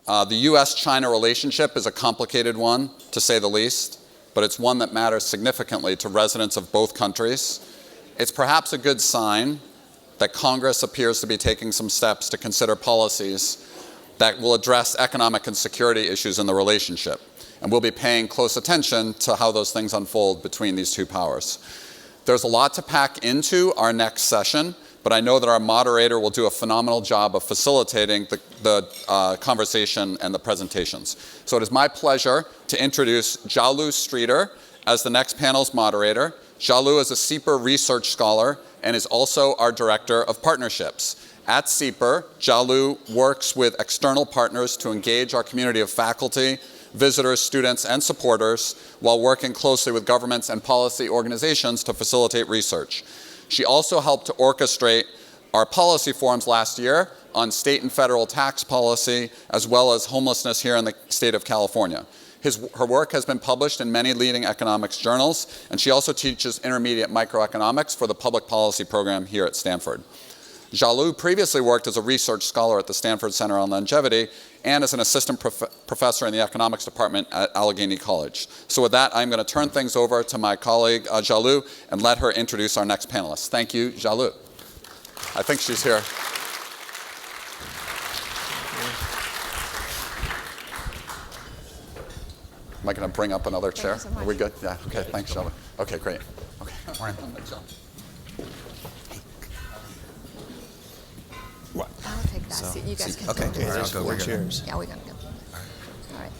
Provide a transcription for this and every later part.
The U.S.-China relationship is a complicated one, to say the least, but it's one that matters significantly to residents of both countries. It's perhaps a good sign that Congress appears to be taking some steps to consider policies that will address economic and security issues in the relationship. And we'll be paying close attention to how those things unfold between these two powers. There's a lot to pack into our next session, but I know that our moderator will do a phenomenal job of facilitating the conversation and the presentations. So it is my pleasure to introduce Jialu Streeter as the next panel's moderator. Jialu is a SIEPR research scholar and is also our Director of Partnerships. At SIEPR, Jialu works with external partners to engage our community of faculty, visitors, students, and supporters while working closely with governments and policy organizations to facilitate research. She also helped to orchestrate our policy forums last year on state and federal tax policy, as well as homelessness here in the state of California. Her work has been published in many leading economics journals, and she also teaches intermediate microeconomics for the public policy program here at Stanford. Jialu previously worked as a research scholar at the Stanford Center on Longevity and as an assistant professor in the economics department at Allegheny College. So with that, I'm going to turn things over to my colleague, Jialu, and let her introduce our next panelist. Thank you, Jialu. I think she's here. Am I going to bring up another chair? So are we good? Yeah, okay, thanks, Jialu. Okay, great. Okay, morning. What? I'll take that seat. You guys can okay. go. Okay, There's I'll go. 4 chairs. Yeah, we're going to go. All right.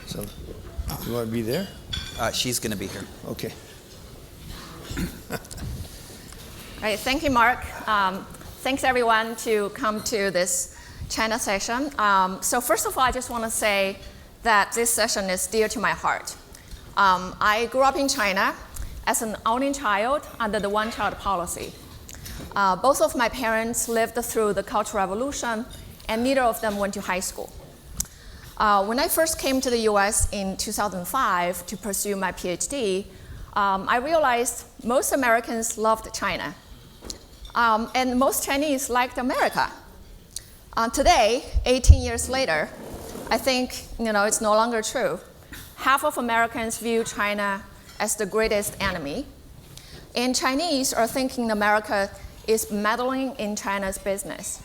So, you want to be there? She's going to be here. Okay. All right, thank you, Mark. Thanks, everyone, to come to this China session. So first of all, I just want to say that this session is dear to my heart. I grew up in China as an only child under the one-child policy. Both of my parents lived through the Cultural Revolution, and neither of them went to high school. When I first came to the US in 2005 to pursue my PhD, I realized most Americans loved China, and most Chinese liked America. Today, 18 years later, I think it's no longer true. Half of Americans view China as the greatest enemy, and Chinese are thinking America is meddling in China's business.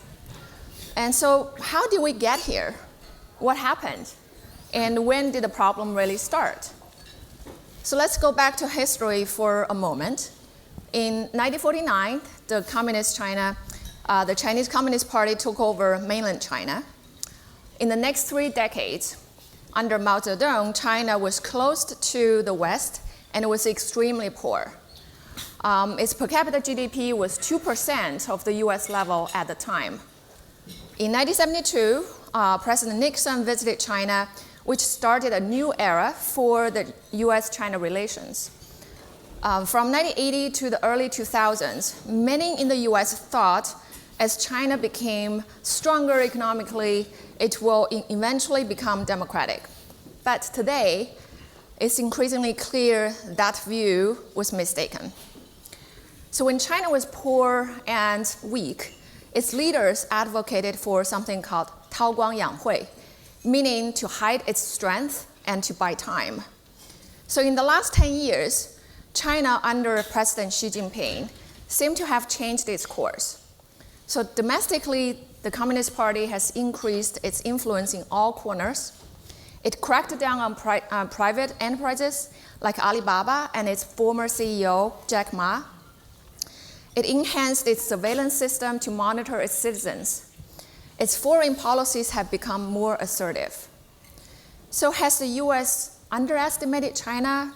And so how did we get here? What happened? And when did the problem really start? So let's go back to history for a moment. In 1949, the Chinese Communist Party took over mainland China. In the next 3 decades, under Mao Zedong, China was closed to the West and it was extremely poor. Its per capita GDP was 2% of the US level at the time. In 1972, President Nixon visited China, which started a new era for the US-China relations. From 1980 to the early 2000s, many in the US thought as China became stronger economically, it will eventually become democratic. But today, it's increasingly clear that view was mistaken. So when China was poor and weak, its leaders advocated for something called 韬光养晦, meaning to hide its strength and to buy time. So in the last 10 years, China under President Xi Jinping seemed to have changed its course. So domestically, the Communist Party has increased its influence in all corners. It cracked down on private enterprises like Alibaba and its former CEO, Jack Ma. It enhanced its surveillance system to monitor its citizens. Its foreign policies have become more assertive. So has the US underestimated China,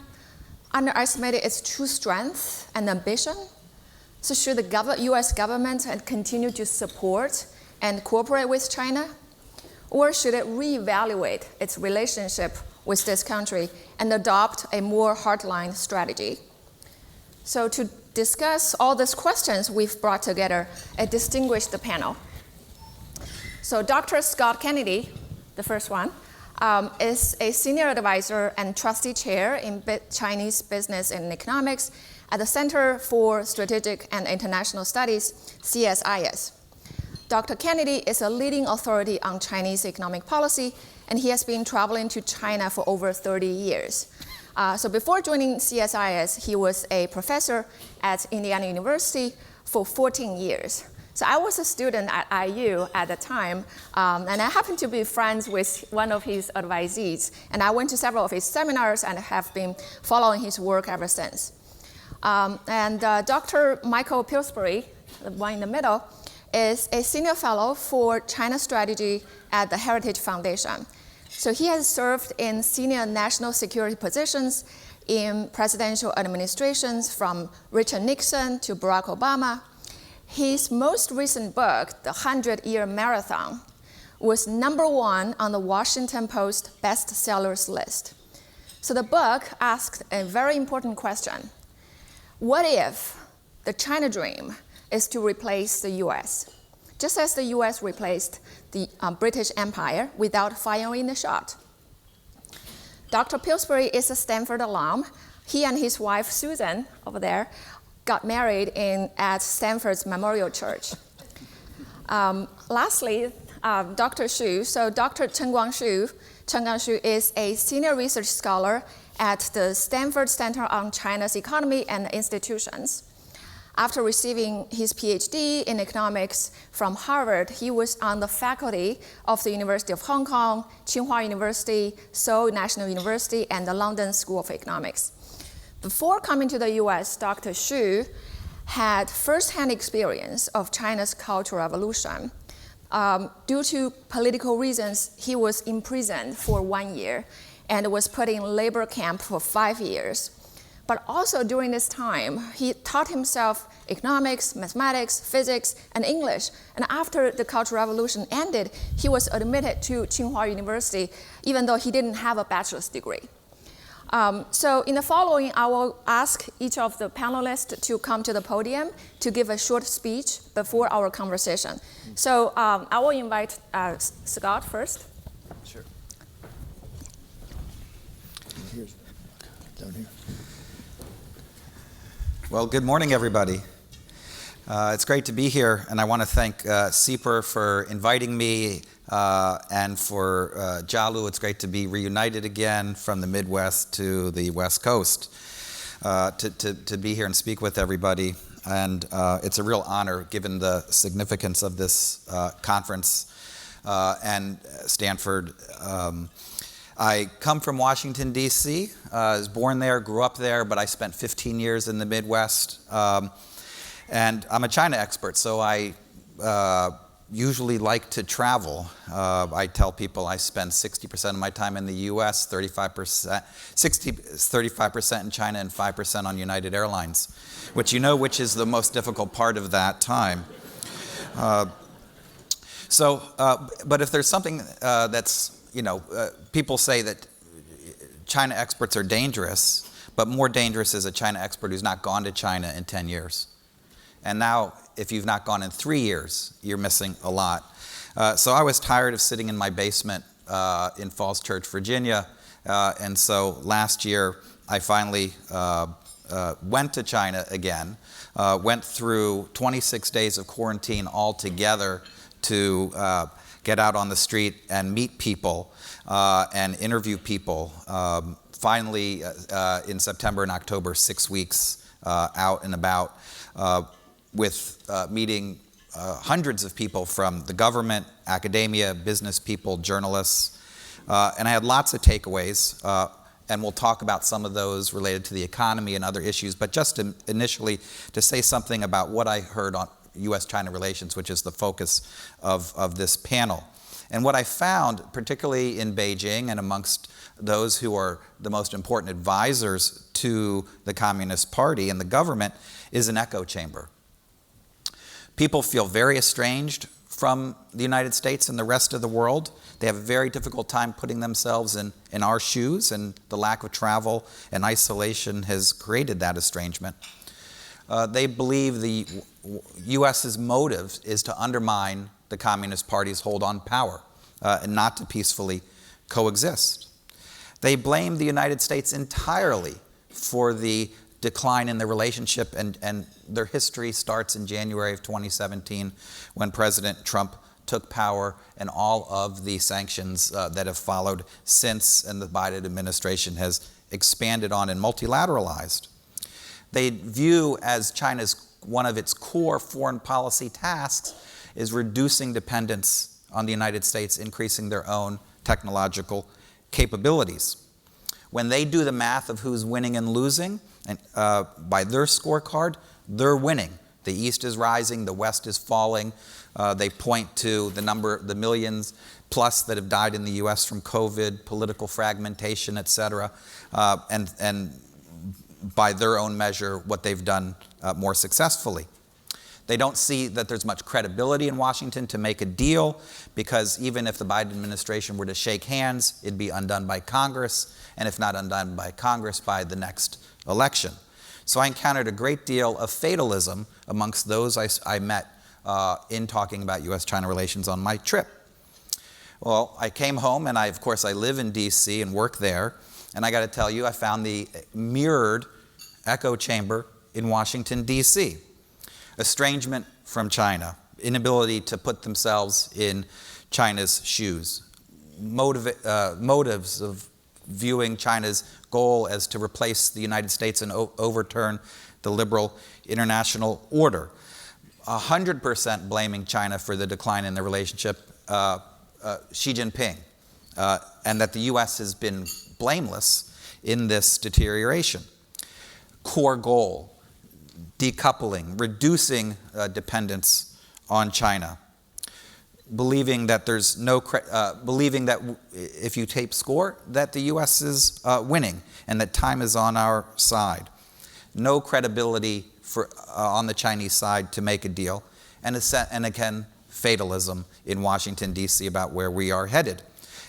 underestimated its true strength and ambition? So should the US government continue to support and cooperate with China? Or should it reevaluate its relationship with this country and adopt a more hardline strategy? So to discuss all these questions, we've brought together a distinguished panel. So Dr. Scott Kennedy, the first one, is a senior advisor and trustee chair in Chinese business and economics at the Center for Strategic and International Studies, CSIS. Dr. Kennedy is a leading authority on Chinese economic policy, and he has been traveling to China for over 30 years. So before joining CSIS, he was a professor at Indiana University for 14 years. So I was a student at IU at the time, and I happened to be friends with one of his advisees. And I went to several of his seminars and have been following his work ever since. Dr. Michael Pillsbury, the one in the middle, is a senior fellow for China strategy at the Heritage Foundation. So he has served in senior national security positions in presidential administrations from Richard Nixon to Barack Obama. His most recent book, The 100-Year Marathon, was #1 on the Washington Post bestsellers list. So the book asked a very important question. What if the China dream is to replace the US, just as the US replaced the British Empire without firing the shot? Dr. Pillsbury is a Stanford alum. He and his wife, Susan, over there, got married at Stanford's Memorial Church. Lastly, Dr. Xu, so Dr. Chenggang Xu is a senior research scholar at the Stanford Center on China's Economy and Institutions. After receiving his PhD in economics from Harvard, he was on the faculty of the University of Hong Kong, Tsinghua University, Seoul National University, and the London School of Economics. Before coming to the US, Dr. Xu had firsthand experience of China's Cultural Revolution. Due to political reasons, he was imprisoned for 1 year and was put in labor camp for 5 years. But also during this time, he taught himself economics, mathematics, physics, and English. And after the Cultural Revolution ended, he was admitted to Tsinghua University, even though he didn't have a bachelor's degree. So in the following, I will ask each of the panelists to come to the podium to give a short speech before our conversation. So I will invite Scott first. Sure. Here's down here. Well, good morning, everybody. It's great to be here, and I want to thank SIEPR for inviting me, and for Jialu. It's great to be reunited again from the Midwest to the West Coast, to be here and speak with everybody. And it's a real honor, given the significance of this conference and Stanford. I come from Washington, D.C. I was born there, grew up there, but I spent 15 years in the Midwest. And I'm a China expert, so I usually like to travel. I tell people I spend 60% of my time in the U.S., 35% in China, and 5% on United Airlines, which is the most difficult part of that time. But if there's something that's, people say that China experts are dangerous, but more dangerous is a China expert who's not gone to China in 10 years. And now, if you've not gone in 3 years, you're missing a lot. So I was tired of sitting in my basement in Falls Church, Virginia. And so last year, I finally went to China again, went through 26 days of quarantine altogether to get out on the street and meet people and interview people. Finally, in September and October, 6 weeks out and about, with meeting hundreds of people from the government, academia, business people, journalists. And I had lots of takeaways, and we'll talk about some of those related to the economy and other issues, but just initially to say something about what I heard on U.S.-China relations, which is the focus of this panel. And what I found, particularly in Beijing and amongst those who are the most important advisors to the Communist Party and the government, is an echo chamber. People feel very estranged from the United States and the rest of the world. They have a very difficult time putting themselves in our shoes, and the lack of travel and isolation has created that estrangement. They believe the U.S.'s motive is to undermine the Communist Party's hold on power and not to peacefully coexist. They blame the United States entirely for the decline in the relationship, and their history starts in January of 2017 when President Trump took power, and all of the sanctions that have followed since, and the Biden administration has expanded on and multilateralized. They view as China's one of its core foreign policy tasks is reducing dependence on the United States, increasing their own technological capabilities. When they do the math of who's winning and losing, and by their scorecard, they're winning. The East is rising, the West is falling. They point to the millions plus that have died in the U.S. from COVID, political fragmentation, et cetera, and by their own measure, what they've done more successfully. They don't see that there's much credibility in Washington to make a deal, because even if the Biden administration were to shake hands, it'd be undone by Congress, and if not undone by Congress, by the next election. So I encountered a great deal of fatalism amongst those I met in talking about U.S.-China relations on my trip. Well, I came home, and of course I live in D.C. and work there, and I got to tell you, I found the mirrored echo chamber in Washington, D.C. Estrangement from China, inability to put themselves in China's shoes, motives of viewing China's goal as to replace the United States and overturn the liberal international order. 100% blaming China for the decline in the relationship, Xi Jinping, and that the U.S. has been blameless in this deterioration. Core goal, decoupling, reducing dependence on China, believing that believing that if you tape score, that the U.S. is winning and that time is on our side. No credibility on the Chinese side to make a deal, and again, fatalism in Washington, D.C. about where we are headed.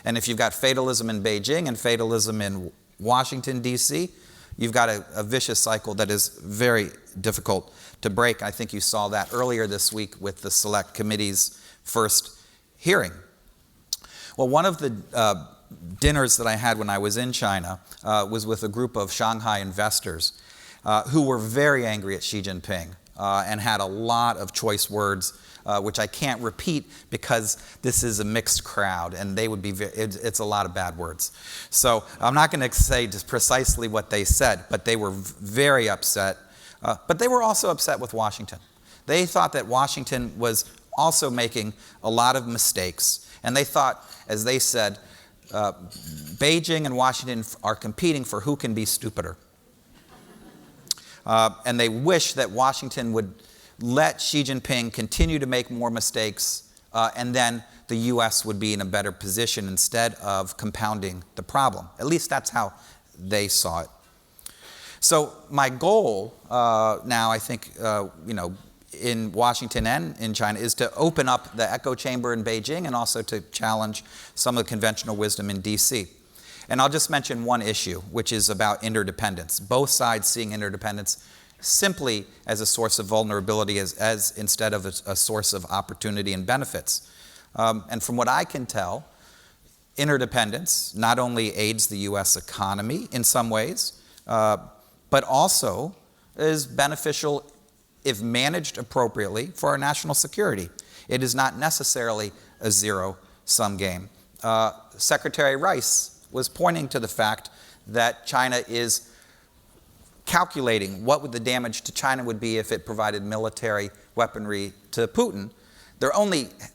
And if you've got fatalism in Beijing and fatalism in Washington, D.C., you've got a vicious cycle that is very difficult to break. I think you saw that earlier this week with the Select Committee's first hearing. Well, one of the dinners that I had when I was in China was with a group of Shanghai investors who were very angry at Xi Jinping and had a lot of choice words, which I can't repeat because this is a mixed crowd, and they would be it's a lot of bad words. So I'm not going to say just precisely what they said, but they were very upset. But they were also upset with Washington. They thought that Washington was also making a lot of mistakes, and they thought, as they said, Beijing and Washington are competing for who can be stupider. And they wish that Washington would let Xi Jinping continue to make more mistakes, and then the U.S. would be in a better position instead of compounding the problem. At least that's how they saw it. So my goal now, I think, in Washington and in China, is to open up the echo chamber in Beijing and also to challenge some of the conventional wisdom in D.C. And I'll just mention one issue, which is about interdependence. Both sides seeing interdependence simply as a source of vulnerability as instead of a source of opportunity and benefits. And from what I can tell, interdependence not only aids the U.S. economy in some ways, but also is beneficial if managed appropriately for our national security. It is not necessarily a zero-sum game. Secretary Rice was pointing to the fact that China is calculating what the damage to China would be if it provided military weaponry to Putin.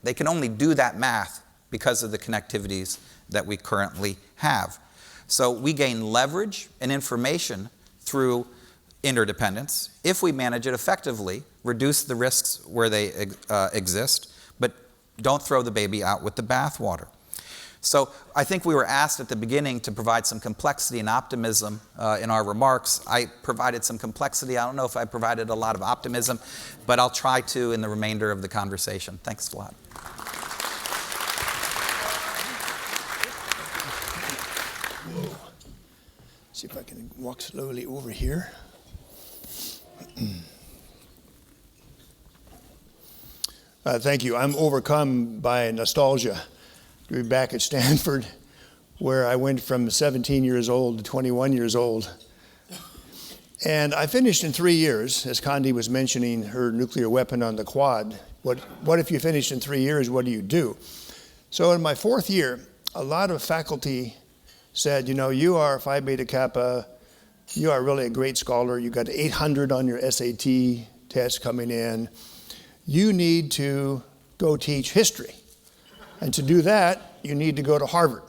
They can only do that math because of the connectivities that we currently have. So we gain leverage and information through interdependence if we manage it effectively, reduce the risks where they exist, but don't throw the baby out with the bathwater. So I think we were asked at the beginning to provide some complexity and optimism in our remarks. I provided some complexity. I don't know if I provided a lot of optimism, but I'll try to in the remainder of the conversation. Thanks a lot. See if I can walk slowly over here. Thank you. I'm overcome by nostalgia to be back at Stanford, where I went from 17 years old to 21 years old. And I finished in 3 years, as Condi was mentioning her nuclear weapon on the Quad. What if you finish in 3 years, what do you do? So in my 4th year, a lot of faculty said, you know, you are Phi Beta Kappa, you are really a great scholar, you got 800 on your SAT test coming in, you need to go teach history. And to do that, you need to go to Harvard.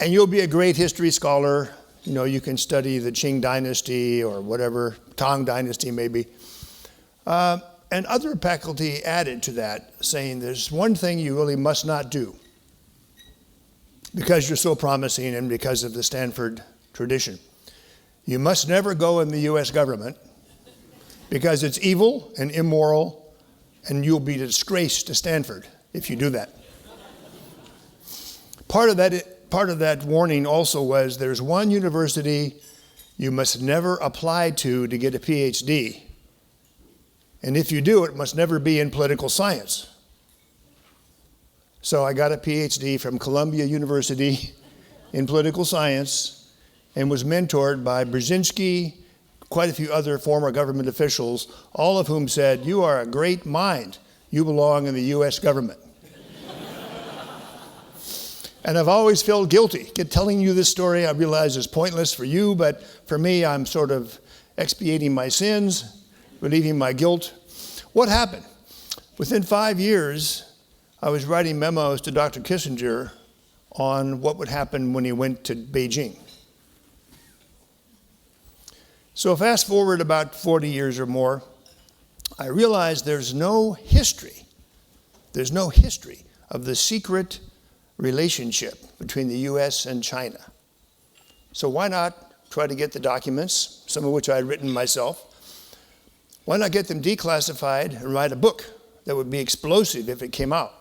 And you'll be a great history scholar. You know, you can study the Qing dynasty or whatever, Tang dynasty maybe. And other faculty added to that, saying there's one thing you really must not do because you're so promising and because of the Stanford tradition. You must never go in the US government because it's evil and immoral and you'll be a disgrace to Stanford if you do that. Part of that warning also was there's one university you must never apply to get a PhD. And if you do, it must never be in political science. So I got a PhD from Columbia University in political science and was mentored by Brzezinski, quite a few other former government officials, all of whom said, you are a great mind. You belong in the US government. And I've always felt guilty. Telling you this story, I realize is pointless for you, but for me, I'm sort of expiating my sins, relieving my guilt. What happened? Within 5 years, I was writing memos to Dr. Kissinger on what would happen when he went to Beijing. So fast forward about 40 years or more, I realized there's no history of the secret relationship between the US and China. So why not try to get the documents, some of which I had written myself? Why not get them declassified and write a book that would be explosive if it came out?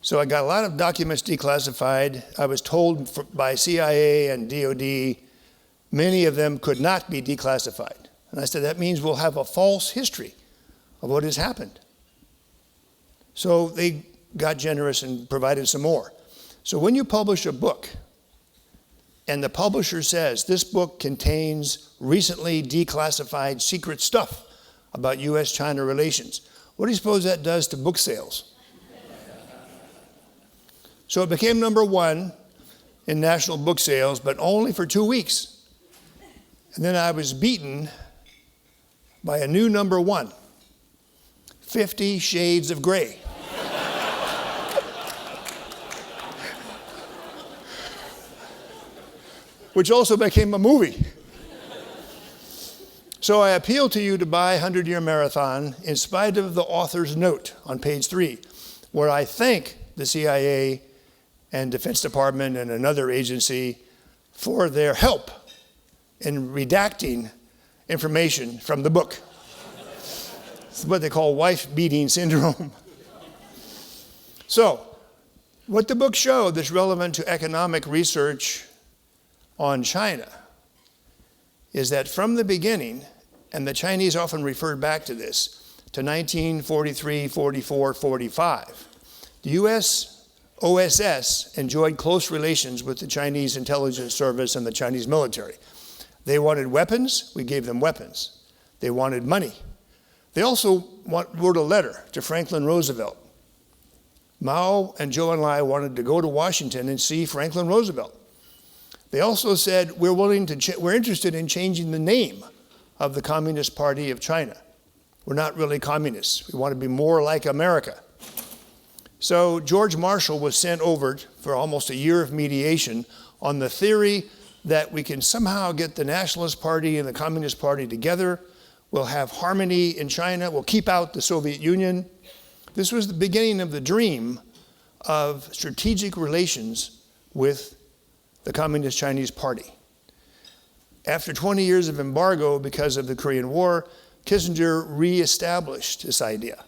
So I got a lot of documents declassified. I was told by CIA and DOD, many of them could not be declassified. And I said, that means we'll have a false history of what has happened. So they got generous and provided some more. So when you publish a book and the publisher says this book contains recently declassified secret stuff about US-China relations, what do you suppose that does to book sales? So it became #1 in national book sales, but only for 2 weeks. And then I was beaten by a new #1, 50 Shades of Grey. Which also became a movie. So I appeal to you to buy 100-Year Marathon in spite of the author's note on page 3, where I thank the CIA and Defense Department and another agency for their help in redacting information from the book. It's what they call wife-beating syndrome. So, what the book showed that's relevant to economic research on China is that from the beginning, and the Chinese often referred back to this, to 1943, 44, 45, the US OSS enjoyed close relations with the Chinese intelligence service and the Chinese military. They wanted weapons, we gave them weapons. They wanted money. They also wrote a letter to Franklin Roosevelt. Mao and Zhou Enlai wanted to go to Washington and see Franklin Roosevelt. They also said, we're interested in changing the name of the Communist Party of China. We're not really communists. We want to be more like America. So George Marshall was sent over for almost a year of mediation on the theory that we can somehow get the Nationalist Party and the Communist Party together. We'll have harmony in China. We'll keep out the Soviet Union. This was the beginning of the dream of strategic relations with the Communist Chinese Party. After 20 years of embargo because of the Korean War, Kissinger reestablished this idea.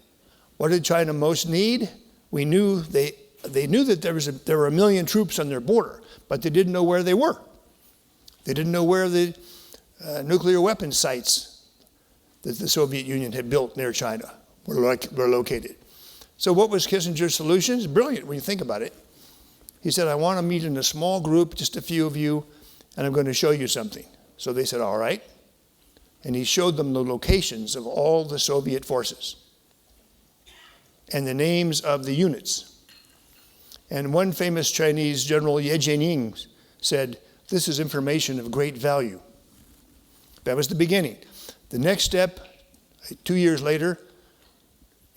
What did China most need? We knew they knew that there were 1 million troops on their border, but they didn't know where they were. They didn't know where the nuclear weapons sites that the Soviet Union had built near China were located. So what was Kissinger's solution? It's brilliant when you think about it. He said, I want to meet in a small group, just a few of you, and I'm going to show you something. So they said, all right. And he showed them the locations of all the Soviet forces and the names of the units. And one famous Chinese general, Ye Jianying, said, this is information of great value. That was the beginning. The next step, 2 years later,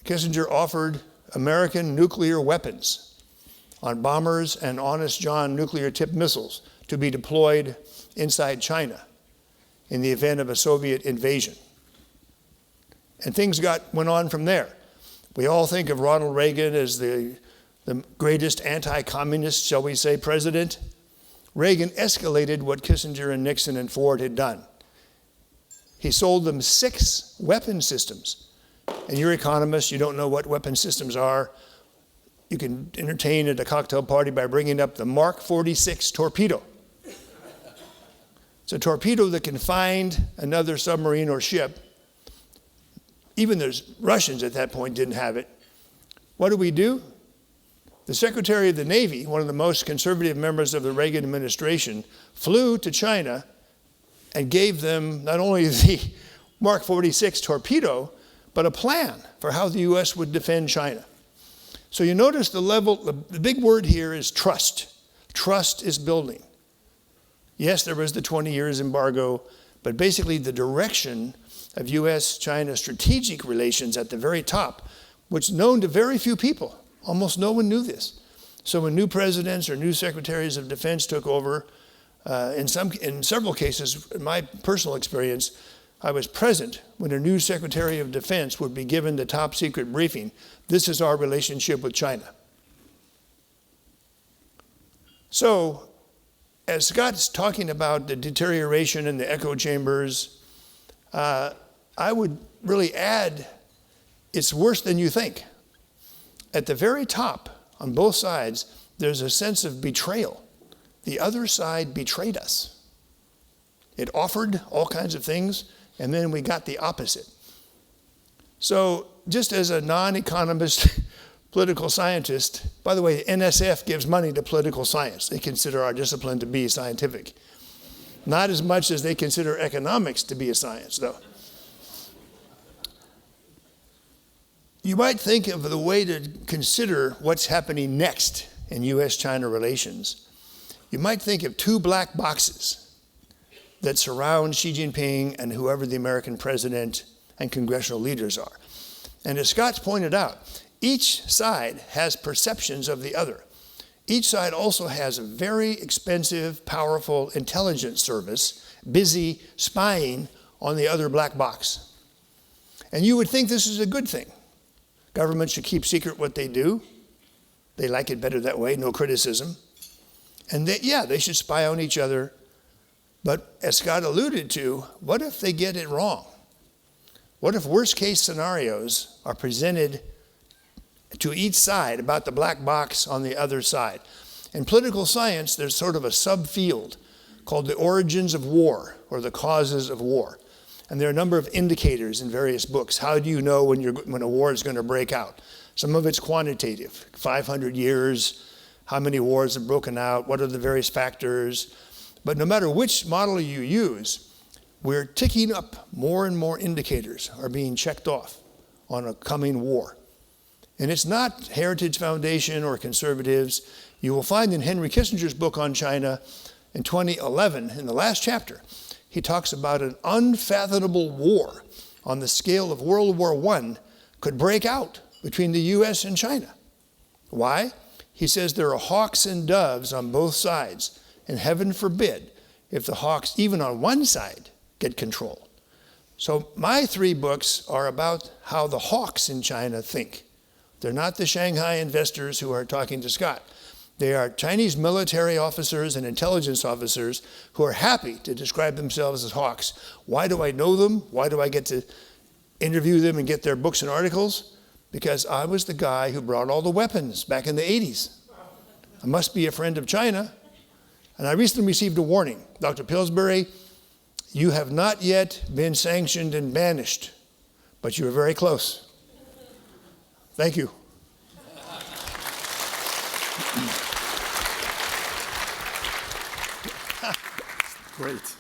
Kissinger offered American nuclear weapons on bombers and Honest John nuclear-tipped missiles to be deployed inside China in the event of a Soviet invasion. And things went on from there. We all think of Ronald Reagan as the greatest anti-communist, shall we say, president. Reagan escalated what Kissinger and Nixon and Ford had done. He sold them 6 weapon systems. And you're economists, you don't know what weapon systems are. You can entertain at a cocktail party by bringing up the Mark 46 torpedo. It's a torpedo that can find another submarine or ship. Even the Russians at that point didn't have it. What do? The Secretary of the Navy, one of the most conservative members of the Reagan administration, flew to China and gave them not only the Mark 46 torpedo, but a plan for how the U.S. would defend China. So you notice the level, the big word here is trust. Trust is building. Yes, there was the 20 years embargo, but basically the direction of U.S.-China strategic relations at the very top, which is known to very few people. Almost no one knew this. So when new presidents or new secretaries of defense took over, in several cases, in my personal experience, I was present when a new Secretary of Defense would be given the top secret briefing. This is our relationship with China. So, as Scott's talking about the deterioration in the echo chambers, I would really add, it's worse than you think. At the very top, on both sides, there's a sense of betrayal. The other side betrayed us. It offered all kinds of things, and then we got the opposite. So just as a non-economist political scientist, by the way, the NSF gives money to political science. They consider our discipline to be scientific. Not as much as they consider economics to be a science, though. You might think of the way to consider what's happening next in U.S.-China relations. You might think of 2 black boxes that surround Xi Jinping and whoever the American president and congressional leaders are. And as Scott's pointed out, each side has perceptions of the other. Each side also has a very expensive, powerful intelligence service busy spying on the other black box. And you would think this is a good thing. Governments should keep secret what they do. They like it better that way, no criticism. And they should spy on each other. But as Scott alluded to, what if they get it wrong? What if worst case scenarios are presented to each side about the black box on the other side? In political science, there's sort of a subfield called the origins of war or the causes of war. And there are a number of indicators in various books. How do you know when a war is going to break out? Some of it's quantitative, 500 years, how many wars have broken out, what are the various factors. But no matter which model you use, we're ticking up more and more indicators are being checked off on a coming war. And it's not Heritage Foundation or conservatives. You will find in Henry Kissinger's book on China in 2011, in the last chapter, he talks about an unfathomable war on the scale of World War I could break out between the U.S. and China. Why? He says there are hawks and doves on both sides, and heaven forbid if the hawks, even on one side, get control. So my 3 books are about how the hawks in China think. They're not the Shanghai investors who are talking to Scott. They are Chinese military officers and intelligence officers who are happy to describe themselves as hawks. Why do I know them? Why do I get to interview them and get their books and articles? Because I was the guy who brought all the weapons back in the 80s. I must be a friend of China. And I recently received a warning. Dr. Pillsbury, you have not yet been sanctioned and banished, but you are very close. Thank you. great.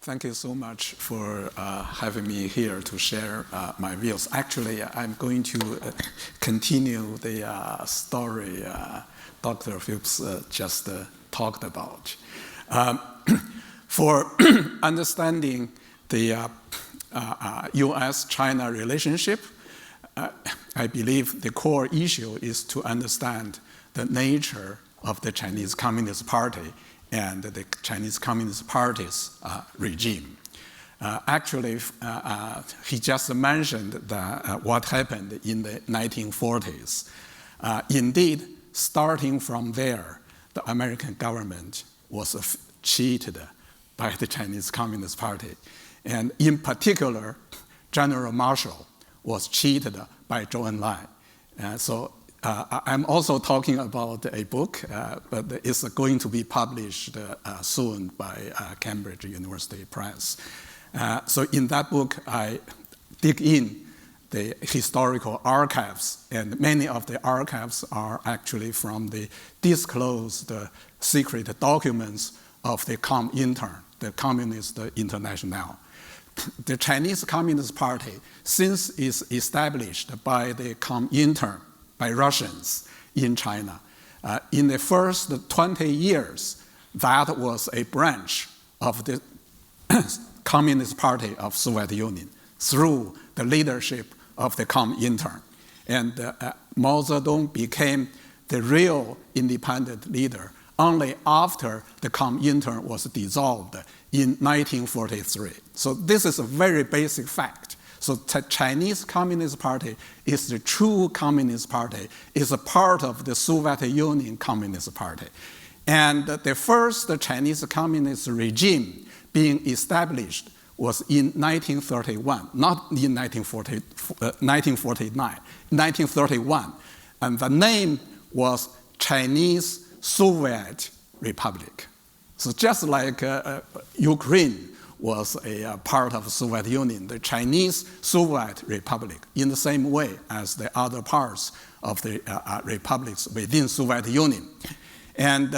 Thank you so much for having me here to share my views. Actually, I'm going to continue the story Dr. Phipps just talked about. For understanding the US-China relationship, I believe the core issue is to understand the nature of the Chinese Communist Party and the Chinese Communist Party's regime. Actually, he just mentioned that, what happened in the 1940s. Indeed, starting from there, the American government was cheated by the Chinese Communist Party. And in particular, General Marshall was cheated by Zhou Enlai. So I'm also talking about a book, but it's going to be published soon by Cambridge University Press. So in that book, I dig in the historical archives, and many of the archives are actually from the disclosed secret documents of the Comintern, the Communist International. The Chinese Communist Party, since it's established by the Comintern, by Russians in China, in the first 20 years, that was a branch of the Communist Party of Soviet Union through the leadership of the Comintern. And Mao Zedong became the real independent leader only after the Comintern was dissolved in 1943. So this is a very basic fact. So the Chinese Communist Party is the true Communist Party, is a part of the Soviet Union Communist Party. And the first Chinese Communist regime being established was in 1931, not in 1949, 1931. And the name was Chinese Soviet Republic. So just like Ukraine was a part of the Soviet Union, the Chinese Soviet Republic, in the same way as the other parts of the republics within Soviet Union. And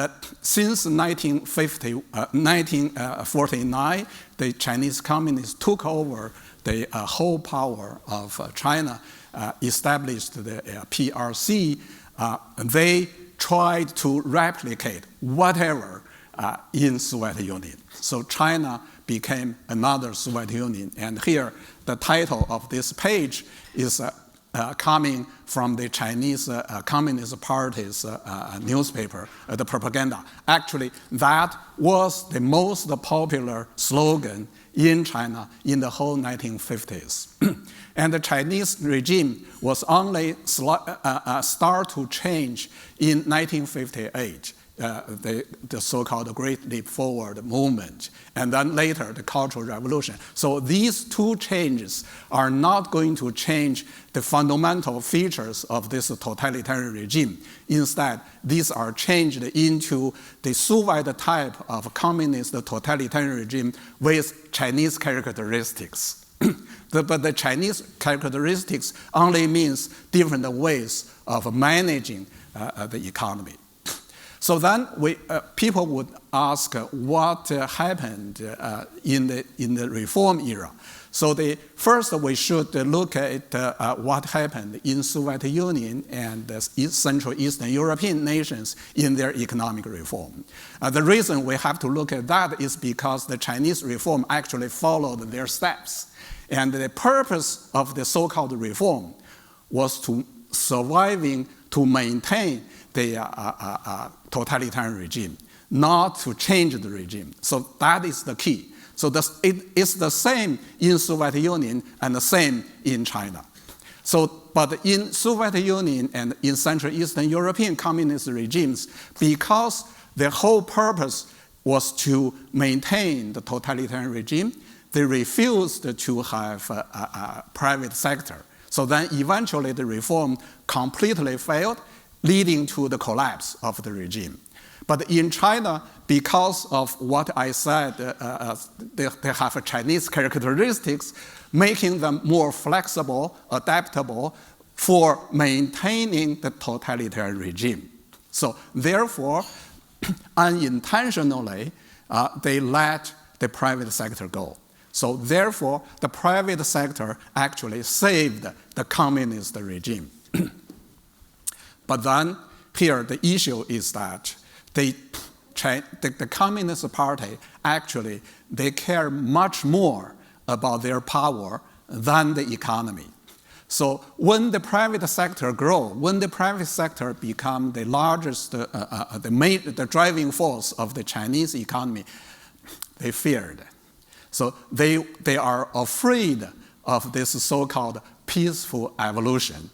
since 1949, the Chinese communists took over the whole power of China, established the PRC. They tried to replicate whatever in Soviet Union. So China became another Soviet Union. And here, the title of this page is coming from the Chinese Communist Party's newspaper, the propaganda. Actually, that was the most popular slogan in China in the whole 1950s. And the Chinese regime was only start to change in 1958. The so-called Great Leap Forward movement, and then later the Cultural Revolution. So these two changes are not going to change the fundamental features of this totalitarian regime. Instead, these are changed into the Soviet type of communist totalitarian regime with Chinese characteristics. But the Chinese characteristics only means different ways of managing the economy. So then people would ask what happened in the reform era. So first we should look at what happened in Soviet Union and the Central Eastern European nations in their economic reform. The reason we have to look at that is because the Chinese reform actually followed their steps. And the purpose of the so-called reform was to maintain the totalitarian regime, not to change the regime. So that is the key. So it's the same in Soviet Union and the same in China. But in Soviet Union and in Central Eastern European communist regimes, because the whole purpose was to maintain the totalitarian regime, they refused to have a private sector. So then eventually the reform completely failed, leading to the collapse of the regime. But in China, because of what I said, they have Chinese characteristics, making them more flexible, adaptable, for maintaining the totalitarian regime. So therefore, unintentionally, they let the private sector go. So therefore, the private sector actually saved the communist regime. But then here the issue is that the Communist Party actually, they care much more about their power than the economy. So when the private sector grow, when the private sector become the largest, the driving force of the Chinese economy, they feared. So they are afraid of this so-called peaceful evolution.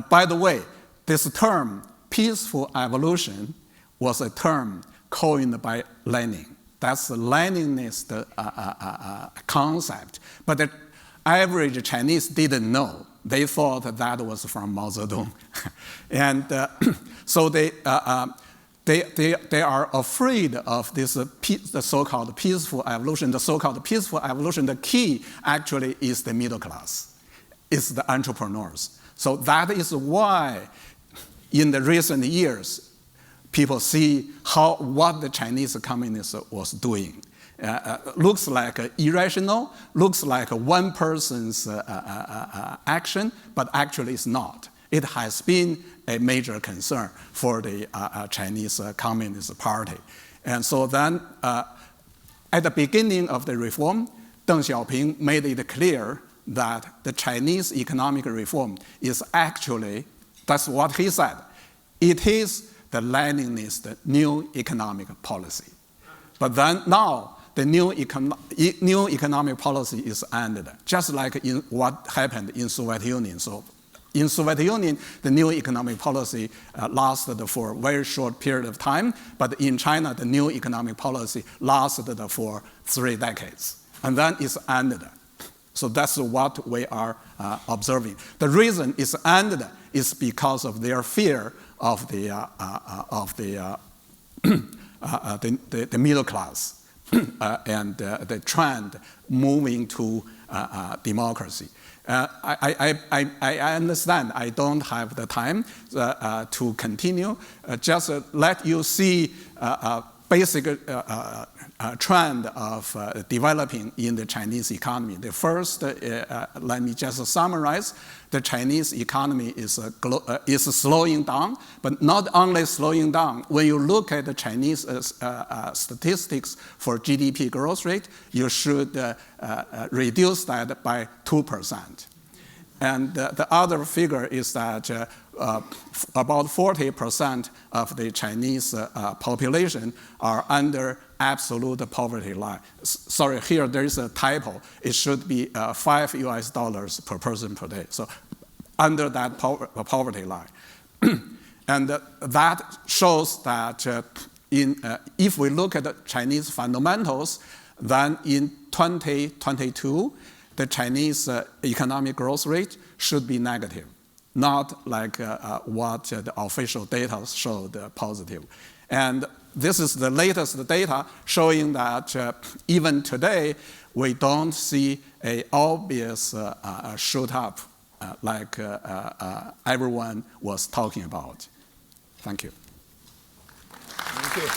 By the way, this term, peaceful evolution, was a term coined by Lenin. That's the Leninist concept. But the average Chinese didn't know. They thought that was from Mao Zedong. And so they are afraid of this, the so-called peaceful evolution. The so-called peaceful evolution, the key actually is the middle class. It's the entrepreneurs. So that is why in the recent years, people see what the Chinese communists was doing. Looks like irrational, looks like one person's action, but actually it's not. It has been a major concern for the Chinese Communist Party. And so then, at the beginning of the reform, Deng Xiaoping made it clear that the Chinese economic reform is actually, that's what he said, it is the Leninist new economic policy. But then now, the new economic policy is ended, just like in what happened in Soviet Union. So in Soviet Union, the new economic policy lasted for a very short period of time, but in China, the new economic policy lasted for 3 decades, and then it's ended. So that's what we are observing. The reason it's ended is because of their fear of the middle class. And the trend moving to democracy. I understand I don't have the time to continue. Just let you see basic trend of developing in the Chinese economy. The first, let me just summarize. The Chinese economy is slowing down, but not only slowing down. When you look at the Chinese statistics for GDP growth rate, you should reduce that by 2%. And the other figure is that about 40% of the Chinese population are under absolute poverty line. Sorry, here there is a typo. It should be $5 per person per day. So under that poverty line. And that shows that if we look at the Chinese fundamentals, then in 2022, the Chinese economic growth rate should be negative, not like what the official data showed positive. And this is the latest data showing that even today, we don't see an obvious shoot up like everyone was talking about. Thank you. Thank you.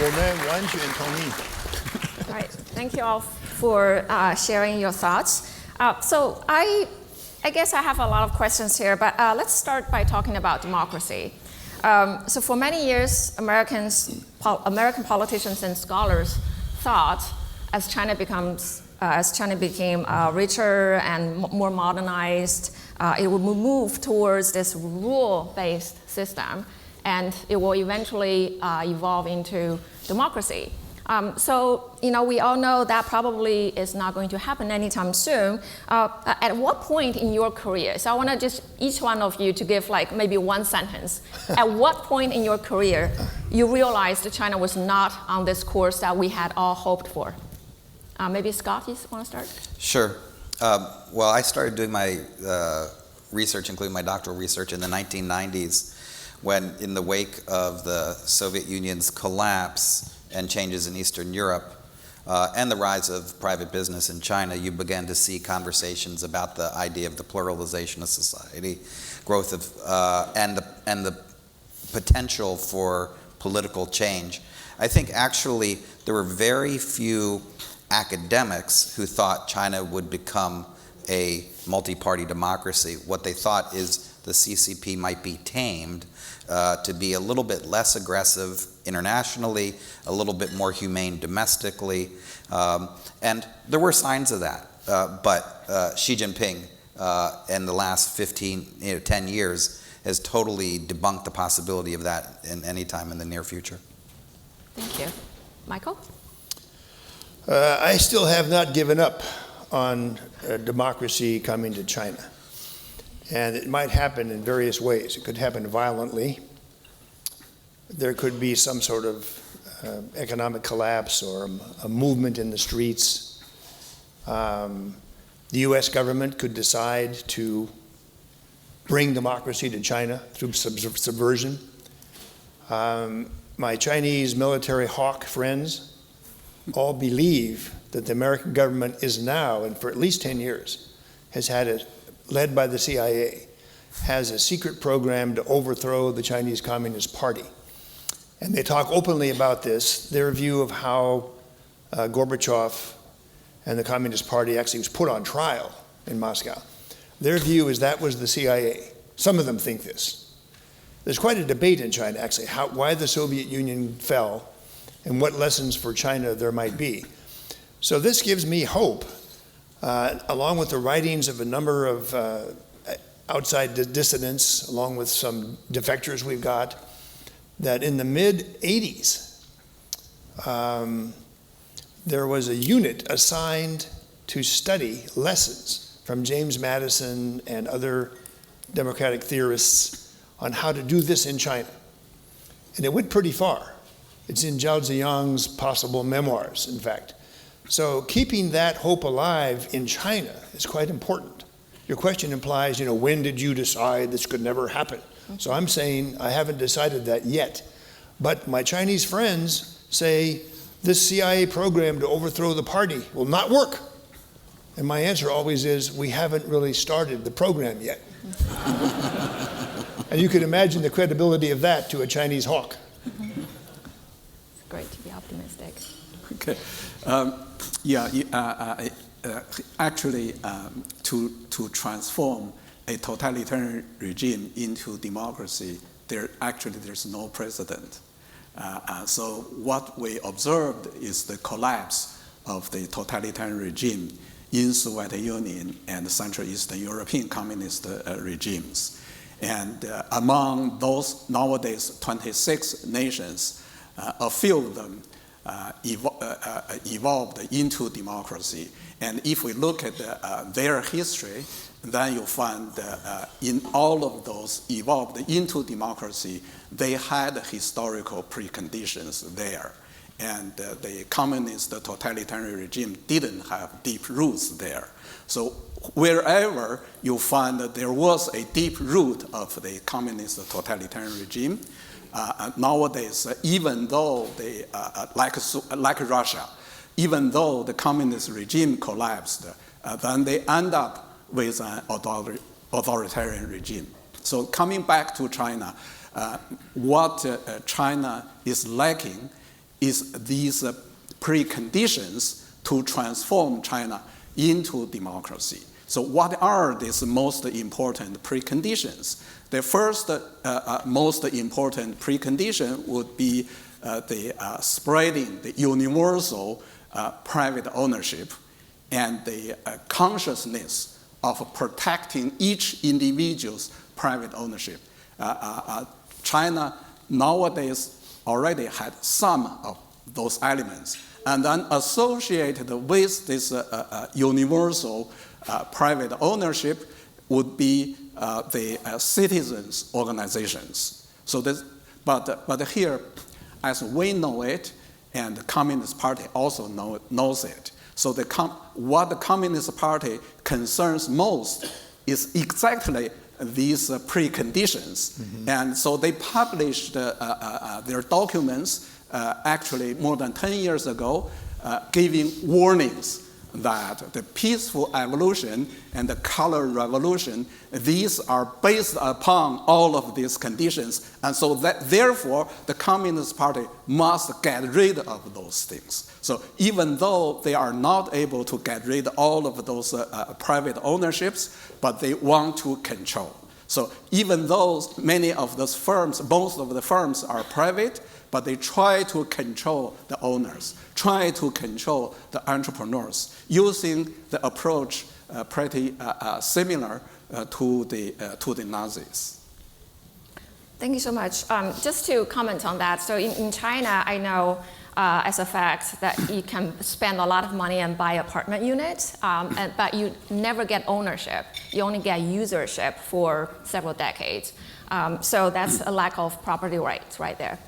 我们完全同意。 All right, thank you all for sharing your thoughts. So I guess I have a lot of questions here, but let's start by talking about democracy. So for many years, American politicians and scholars thought as China became richer and more modernized, it would move towards this rule-based system, and it will eventually evolve into democracy. So, we all know that probably is not going to happen anytime soon. At what point in your career, so I want to just each one of you to give like maybe one sentence. At what point in your career you realized that China was not on this course that we had all hoped for? Maybe Scott, you want to start? Sure. Well, I started doing my research, including my doctoral research, in the 1990s, when in the wake of the Soviet Union's collapse and changes in Eastern Europe, and the rise of private business in China, you began to see conversations about the idea of the pluralization of society, growth of and the potential for political change. I think actually there were very few academics who thought China would become a multi-party democracy. What they thought is the CCP might be tamed to be a little bit less aggressive internationally, a little bit more humane domestically, and there were signs of that. But Xi Jinping in the last 10 years has totally debunked the possibility of that in any time in the near future. Thank you. Michael? I still have not given up on democracy coming to China. And it might happen in various ways. It could happen violently. There could be some sort of economic collapse or a movement in the streets. The US government could decide to bring democracy to China through subversion. My Chinese military hawk friends all believe that the American government is now, and for at least 10 years, has had it, led by the CIA, has a secret program to overthrow the Chinese Communist Party. And they talk openly about this, their view of how Gorbachev and the Communist Party actually was put on trial in Moscow. Their view is that was the CIA. Some of them think this. There's quite a debate in China, actually, why the Soviet Union fell and what lessons for China there might be. So this gives me hope, along with the writings of a number of outside dissidents, along with some defectors we've got, that in the mid-'80s, there was a unit assigned to study lessons from James Madison and other democratic theorists on how to do this in China. And it went pretty far. It's in Zhao Ziyang's possible memoirs, in fact. So keeping that hope alive in China is quite important. Your question implies, when did you decide this could never happen? So I'm saying I haven't decided that yet. But my Chinese friends say this CIA program to overthrow the party will not work. And my answer always is, we haven't really started the program yet. And you can imagine the credibility of that to a Chinese hawk. It's great to be optimistic. Okay. Actually, to transform a totalitarian regime into democracy, there's no precedent. So what we observed is the collapse of the totalitarian regime in Soviet Union and Central Eastern European communist regimes. And among those nowadays 26 nations, a few of them evolved into democracy. And if we look at their history, then you'll find in all of those evolved into democracy, they had historical preconditions there. And the communist totalitarian regime didn't have deep roots there. So wherever you find that there was a deep root of the communist totalitarian regime, nowadays, even though they, like Russia, even though the communist regime collapsed, then they end up with an authoritarian regime. So coming back to China, what China is lacking is these preconditions to transform China into democracy. So what are these most important preconditions? The first most important precondition would be the spreading the universal private ownership and the consciousness of protecting each individual's private ownership. China nowadays already had some of those elements, and then associated with this universal private ownership would be the citizens' organizations. So this, but here, as we know it, and the Communist Party also knows it. So what the Communist Party concerns most is exactly these preconditions. Mm-hmm. And so they published their documents actually more than 10 years ago giving warnings that the peaceful evolution and the color revolution, these are based upon all of these conditions. And so that therefore the Communist Party must get rid of those things. So even though they are not able to get rid of all of those private ownerships, but they want to control. So even though many of those firms, most of the firms are private, but they try to control the owners, try to control the entrepreneurs, using the approach pretty similar to the Nazis. Thank you so much. Just to comment on that, so in China, I know as a fact that you can spend a lot of money and buy apartment units, but you never get ownership. You only get usership for several decades. So that's a lack of property rights right there.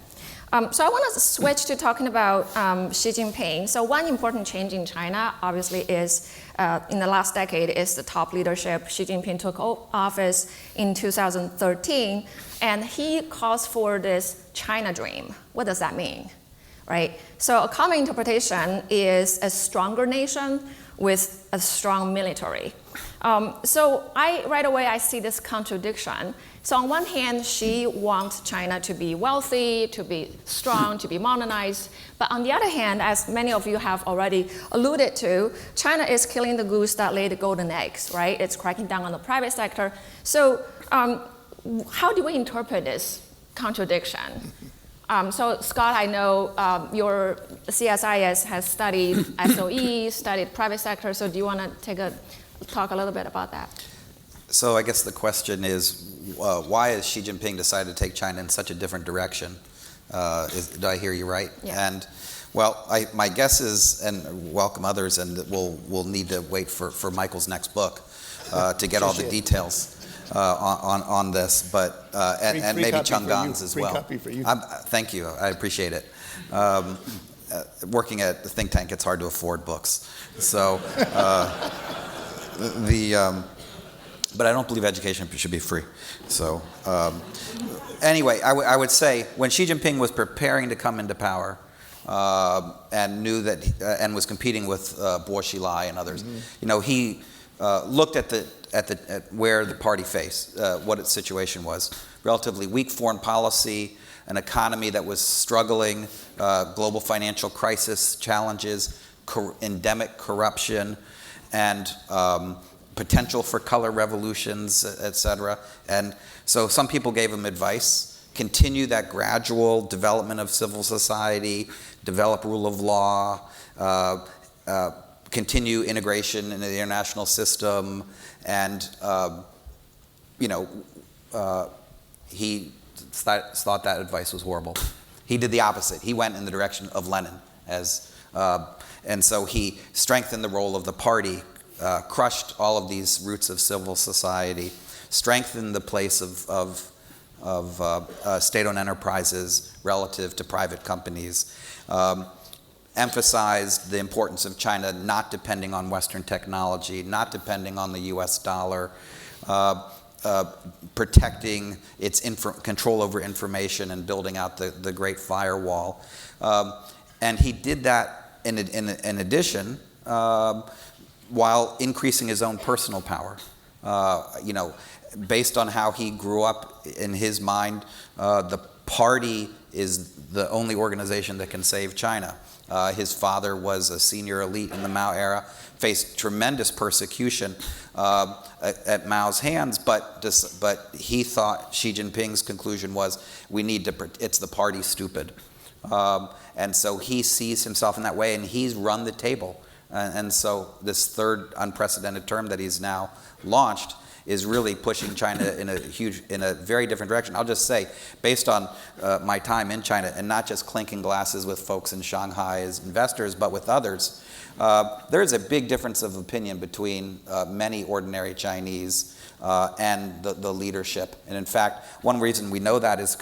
So I want to switch to talking about Xi Jinping. So one important change in China, obviously, is in the last decade is the top leadership. Xi Jinping took office in 2013, and he calls for this China dream. What does that mean, right? So a common interpretation is a stronger nation with a strong military. So right away I see this contradiction. So on one hand, Xi wants China to be wealthy, to be strong, to be modernized. But on the other hand, as many of you have already alluded to, China is killing the goose that laid the golden eggs, right? It's cracking down on the private sector. So how do we interpret this contradiction? So Scott, I know your CSIS has studied SOE, studied private sector. So do you want to talk a little bit about that? So I guess the question is, why has Xi Jinping decided to take China in such a different direction? Did I hear you right? Yeah. And well, my guess is, and welcome others, and we'll need to wait for Michael's next book to get all the details on this, but and maybe Chenggang's as well. Free copy for you. Thank you. I appreciate it. Working at the think tank, it's hard to afford books. So but I don't believe education should be free. So anyway, I would say when Xi Jinping was preparing to come into power and knew that and was competing with Bo Xilai and others, he looked at where the party faced, what its situation was. Relatively weak foreign policy, an economy that was struggling, global financial crisis challenges, endemic corruption, and potential for color revolutions, et cetera. And so some people gave him advice: continue that gradual development of civil society, develop rule of law, continue integration into the international system. And he thought that advice was horrible. He did the opposite. He went in the direction of Lenin, and so he strengthened the role of the party, crushed all of these roots of civil society, strengthened the place of state-owned enterprises relative to private companies, emphasized the importance of China not depending on Western technology, not depending on the US dollar, protecting its control over information and building out the Great Firewall. And he did that in addition while increasing his own personal power. Based on how he grew up, in his mind, the party is the only organization that can save China. His father was a senior elite in the Mao era, faced tremendous persecution at Mao's hands, but he thought Xi Jinping's conclusion was, it's the party stupid. And so he sees himself in that way, and he's run the table. And so this third unprecedented term that he's now launched is really pushing China in a very different direction. I'll just say, based on my time in China, and not just clinking glasses with folks in Shanghai as investors, but with others, there is a big difference of opinion between many ordinary Chinese and the leadership. And in fact, one reason we know that is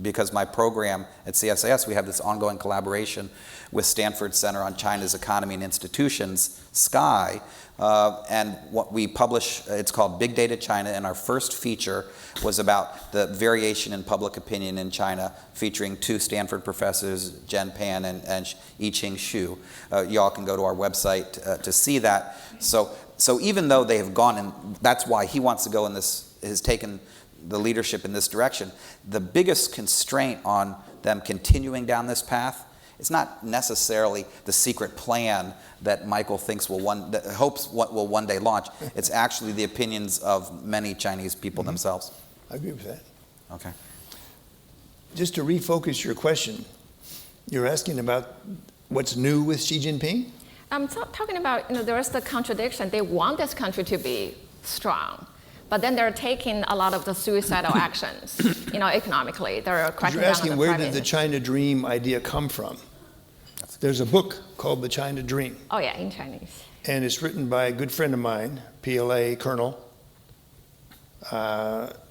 because my program at CSIS, we have this ongoing collaboration with Stanford Center on China's Economy and Institutions, SCI, and what we publish, it's called Big Data China, and our first feature was about the variation in public opinion in China, featuring 2 Stanford professors, Jen Pan and Yiqing Xu. Y'all can go to our website to see that. So even though they have gone, and that's why he wants to go in this, has taken the leadership in this direction, the biggest constraint on them continuing down this path, it's not necessarily the secret plan that Michael thinks hopes will one day launch. It's actually the opinions of many Chinese people themselves. I agree with that. Okay. Just to refocus your question, you're asking about what's new with Xi Jinping? I'm talking about, there is the contradiction. They want this country to be strong, but then they're taking a lot of the suicidal actions, economically. They're cracking You're down on asking the where private did the China Dream idea come from? There's a book called The China Dream. Oh yeah, in Chinese. And it's written by a good friend of mine, PLA Colonel.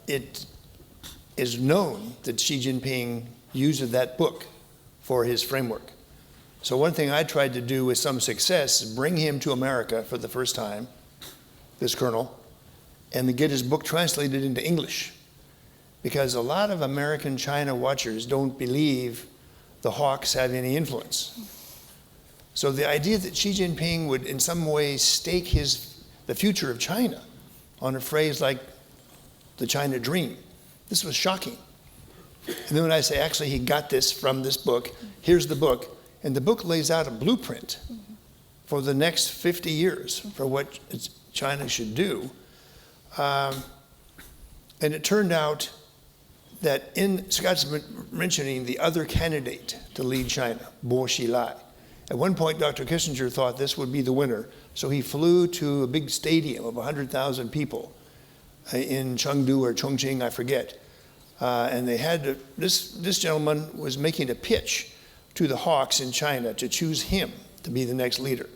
It is known that Xi Jinping used that book for his framework. So one thing I tried to do with some success is bring him to America for the first time, this colonel, and to get his book translated into English. Because a lot of American China watchers don't believe the hawks have any influence. So the idea that Xi Jinping would in some way stake the future of China on a phrase like the China Dream, this was shocking. And then when I say, actually, he got this from this book, here's the book, and the book lays out a blueprint for the next 50 years for what China should do. And it turned out that Scott's mentioning the other candidate to lead China, Bo Xilai. At one point, Dr. Kissinger thought this would be the winner, so he flew to a big stadium of 100,000 people in Chengdu or Chongqing, I forget. And they had this gentleman was making a pitch to the hawks in China to choose him to be the next leader.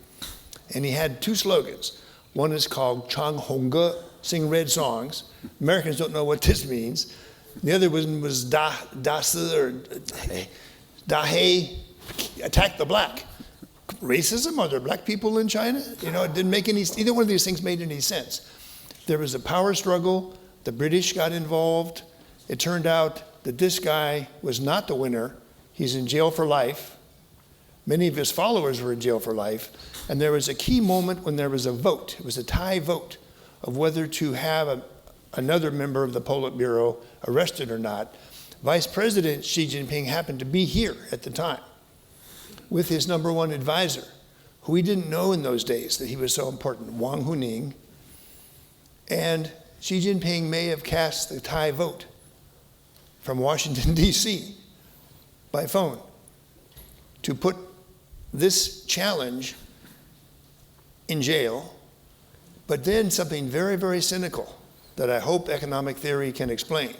And he had 2 slogans. One is called Chang Hongge, sing red songs. Americans don't know what this means. The other one was Da Si or Da He, attack the black. Racism? Are there black people in China? It didn't make either one of these things made any sense. There was a power struggle. The British got involved. It turned out that this guy was not the winner. He's in jail for life. Many of his followers were in jail for life. And there was a key moment when there was a vote. It was a tie vote of whether to have another member of the Politburo arrested or not. Vice President Xi Jinping happened to be here at the time with his #1 advisor, who we didn't know in those days that he was so important, Wang Huning. And Xi Jinping may have cast the tie vote from Washington, D.C. by phone to put this challenge in jail, but then something very, very cynical that I hope economic theory can explain.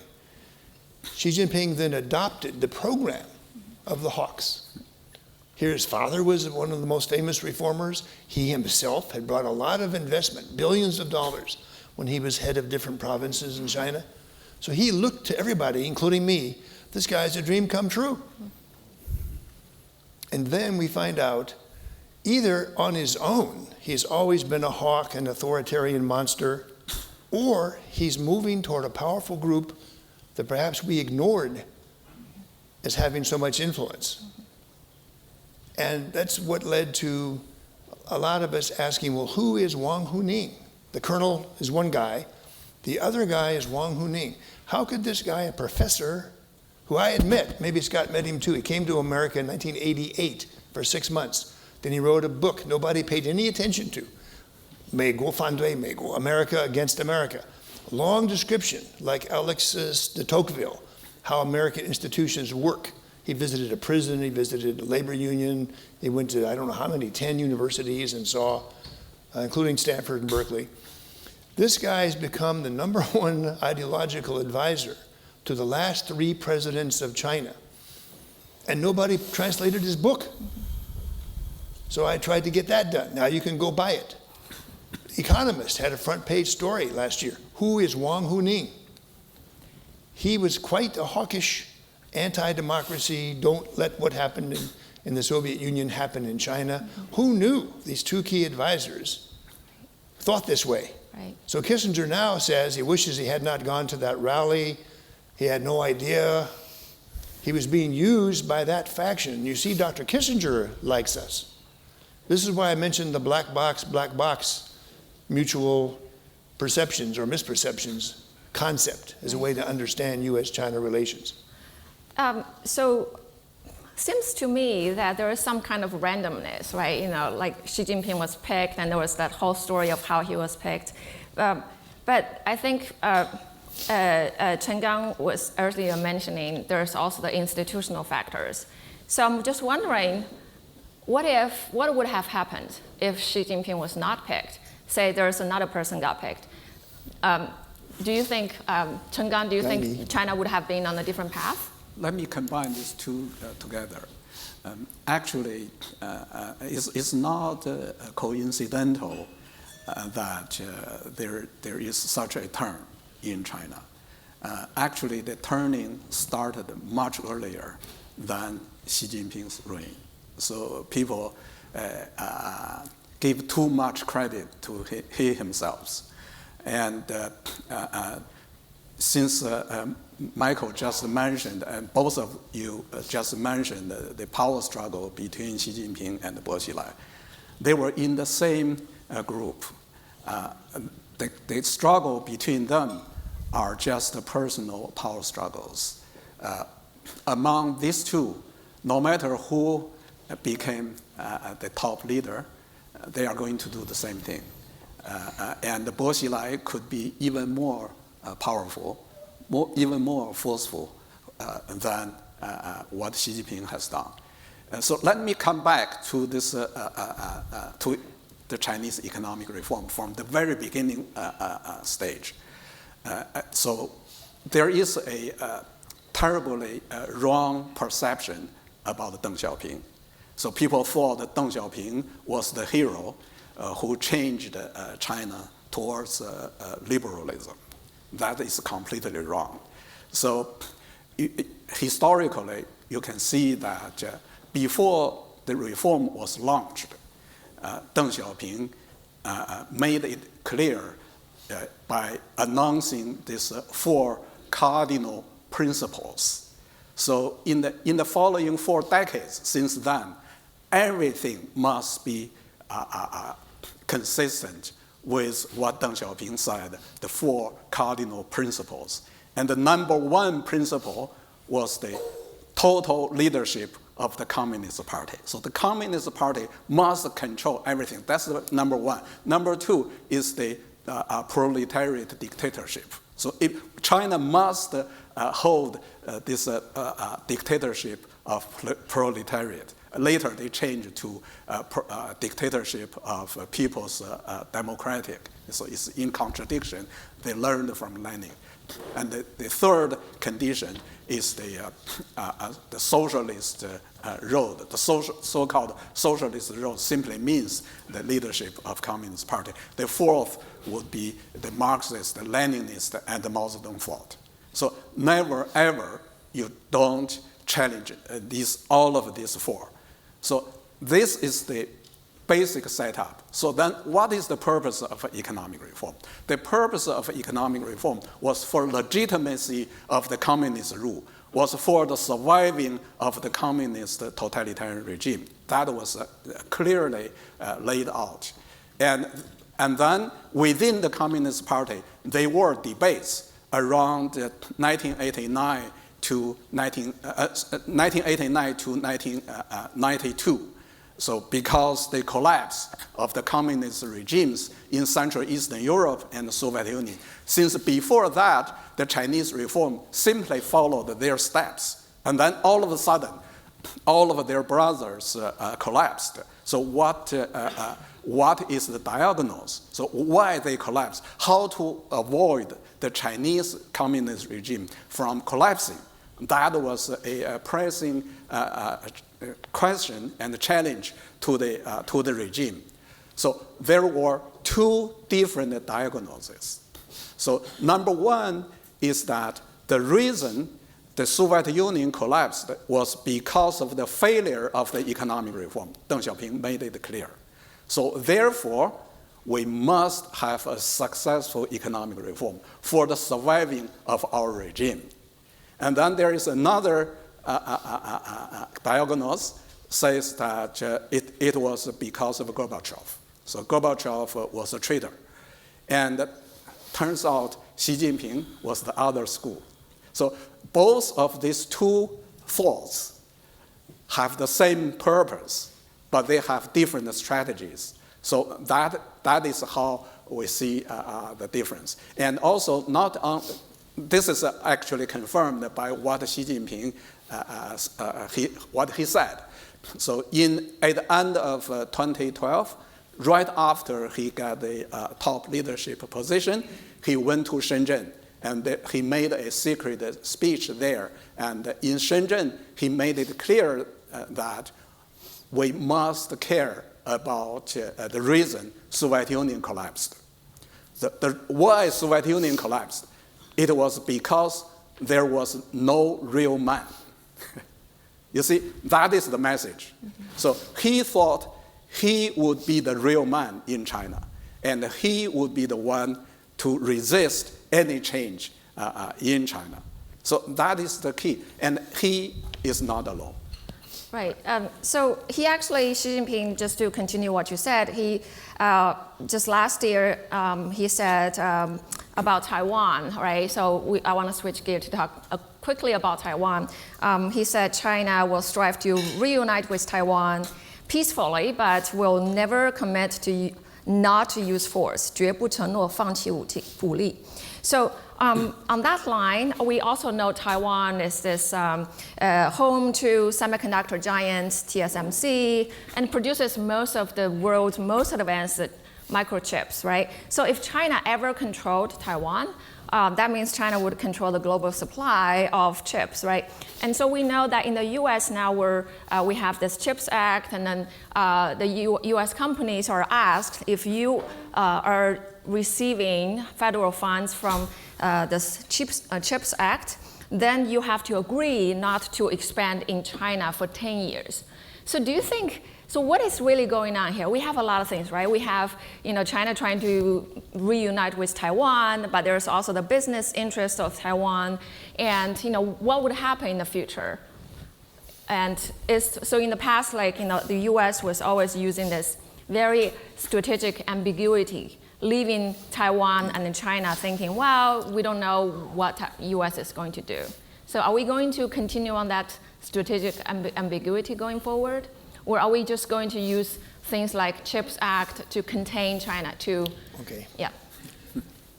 Xi Jinping then adopted the program of the hawks. His father was one of the most famous reformers. He himself had brought a lot of investment, billions of dollars, when he was head of different provinces in China. So he looked to everybody, including me, this guy's a dream come true. And then we find out, either on his own, he's always been a hawk, an authoritarian monster, or he's moving toward a powerful group that perhaps we ignored as having so much influence. And that's what led to a lot of us asking, well, who is Wang Huning? The colonel is one guy. The other guy is Wang Huning. How could this guy, a professor, who I had met, maybe Scott met him too, he came to America in 1988 for 6 months. Then he wrote a book nobody paid any attention to, 美国反对美国, America Against America. Long description, like Alexis de Tocqueville, how American institutions work. He visited a prison, he visited a labor union, he went to I don't know how many, 10 universities and saw, including Stanford and Berkeley. This guy has become the #1 ideological advisor to the last 3 presidents of China. And nobody translated his book. So I tried to get that done. Now you can go buy it. Economist had a front page story last year. Who is Wang Huning? He was quite a hawkish anti-democracy, don't let what happened in the Soviet Union happen in China. Who knew these two key advisors thought this way? Right. So Kissinger now says he wishes he had not gone to that rally. He had no idea. He was being used by that faction. You see, Dr. Kissinger likes us. This is why I mentioned the black box mutual perceptions or misperceptions concept as a way to understand U.S.-China relations. So seems to me that there is some kind of randomness, right? You know, like Xi Jinping was picked, and there was that whole story of how he was picked. But I think Chenggang was earlier mentioning there's also the institutional factors. So I'm just wondering, what would have happened if Xi Jinping was not picked? Say there's another person got picked. Do you think, Chenggang, do you think China would have been on a different path? Let me combine these two together. Actually, it's not coincidental that there is such a turn in China. Actually, the turning started much earlier than Xi Jinping's reign. So people give too much credit to he himself. And since Michael just mentioned, and both of you just mentioned the power struggle between Xi Jinping and Bo Xilai, they were in the same group. The struggle between them are just personal power struggles. Among these two, no matter who became the top leader, they are going to do the same thing. And Bo Xilai could be even more powerful, even more forceful than what Xi Jinping has done. So let me come back to this, to the Chinese economic reform from the very beginning stage. So there is a terribly wrong perception about Deng Xiaoping. So people thought that Deng Xiaoping was the hero who changed China towards liberalism. That is completely wrong. So historically, you can see that before the reform was launched, Deng Xiaoping made it clear by announcing these 4 cardinal principles. So in the following 4 decades since then, everything must be consistent with what Deng Xiaoping said, the 4 cardinal principles. And the number 1 principle was the total leadership of the Communist Party. So the Communist Party must control everything. That's the number 1. Number 2 is the proletariat dictatorship. So China must hold this dictatorship of proletariat. Later, they changed to dictatorship of People's Democratic. So it's in contradiction. They learned from Lenin. And the third condition is the socialist road. The so-called socialist road simply means the leadership of Communist Party. The 4th would be the Marxist, the Leninist, and the Mao Zedong thought. So never, ever, you don't challenge all of these 4. So this is the basic setup. So then what is the purpose of economic reform? The purpose of economic reform was for legitimacy of the communist rule, was for the surviving of the communist totalitarian regime. That was clearly laid out. And then within the Communist Party, there were debates around 1989 to 1992. So because the collapse of the communist regimes in Central Eastern Europe and the Soviet Union, since before that, the Chinese reform simply followed their steps. And then all of a sudden, all of their brothers collapsed. So what is the diagnosis? So why they collapsed? How to avoid the Chinese communist regime from collapsing? That was a pressing question and challenge to the regime. So there were two different diagnoses. So number one is that the reason the Soviet Union collapsed was because of the failure of the economic reform. Deng Xiaoping made it clear. So therefore, we must have a successful economic reform for the surviving of our regime. And then there is another diagnosis says that it was because of Gorbachev. So Gorbachev was a traitor. And turns out Xi Jinping was the other school. So both of these two thoughts have the same purpose, but they have different strategies. So that is how we see the difference. And also, this is actually confirmed by what Xi Jinping what he said. So at the end of 2012, right after he got the top leadership position, he went to Shenzhen. And he made a secret speech there. And in Shenzhen, he made it clear that we must care about the reason Soviet Union collapsed. Why Soviet Union collapsed? It was because there was no real man. You see, that is the message. Mm-hmm. So he thought he would be the real man in China, and he would be the one to resist any change in China. So that is the key, and he is not alone. Right. So he actually, Xi Jinping, just to continue what you said, he just last year he said about Taiwan, right? So I want to switch gear to talk quickly about Taiwan. He said China will strive to reunite with Taiwan peacefully, but will never commit to not to use force. 绝不承诺放弃武力. So on that line, we also know Taiwan is this home to semiconductor giants TSMC and produces most of the world's most advanced microchips, right? So if China ever controlled Taiwan, that means China would control the global supply of chips, right? And so we know that in the US now we have this CHIPS Act, and then the US companies are asked if you are receiving federal funds from this CHIPS Act, then you have to agree not to expand in China for 10 years. So do you think, so what is really going on here? We have a lot of things, right? We have China trying to reunite with Taiwan, but there's also the business interest of Taiwan, and what would happen in the future? And so in the past, the US was always using this very strategic ambiguity, leaving Taiwan and China thinking, well, we don't know what US is going to do. So are we going to continue on that strategic ambiguity going forward? Or are we just going to use things like CHIPS Act to contain China to? Okay. Yeah.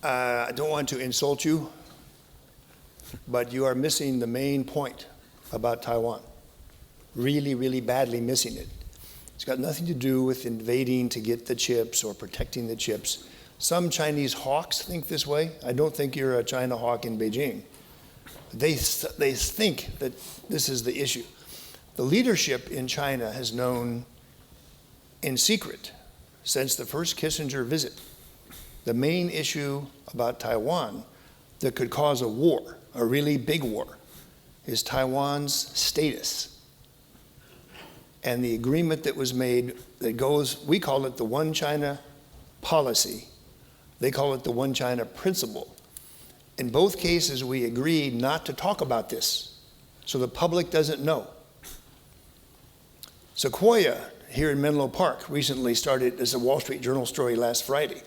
I don't want to insult you, but you are missing the main point about Taiwan. Really, really badly missing it. It's got nothing to do with invading to get the chips or protecting the chips. Some Chinese hawks think this way. I don't think you're a China hawk in Beijing. They think that this is the issue. The leadership in China has known in secret since the first Kissinger visit. The main issue about Taiwan that could cause a war, a really big war, is Taiwan's status. And the agreement that was made that goes, we call it the One China policy. They call it the One China principle. In both cases, we agreed not to talk about this, so the public doesn't know. Sequoia here in Menlo Park recently started, as a Wall Street Journal story last Friday,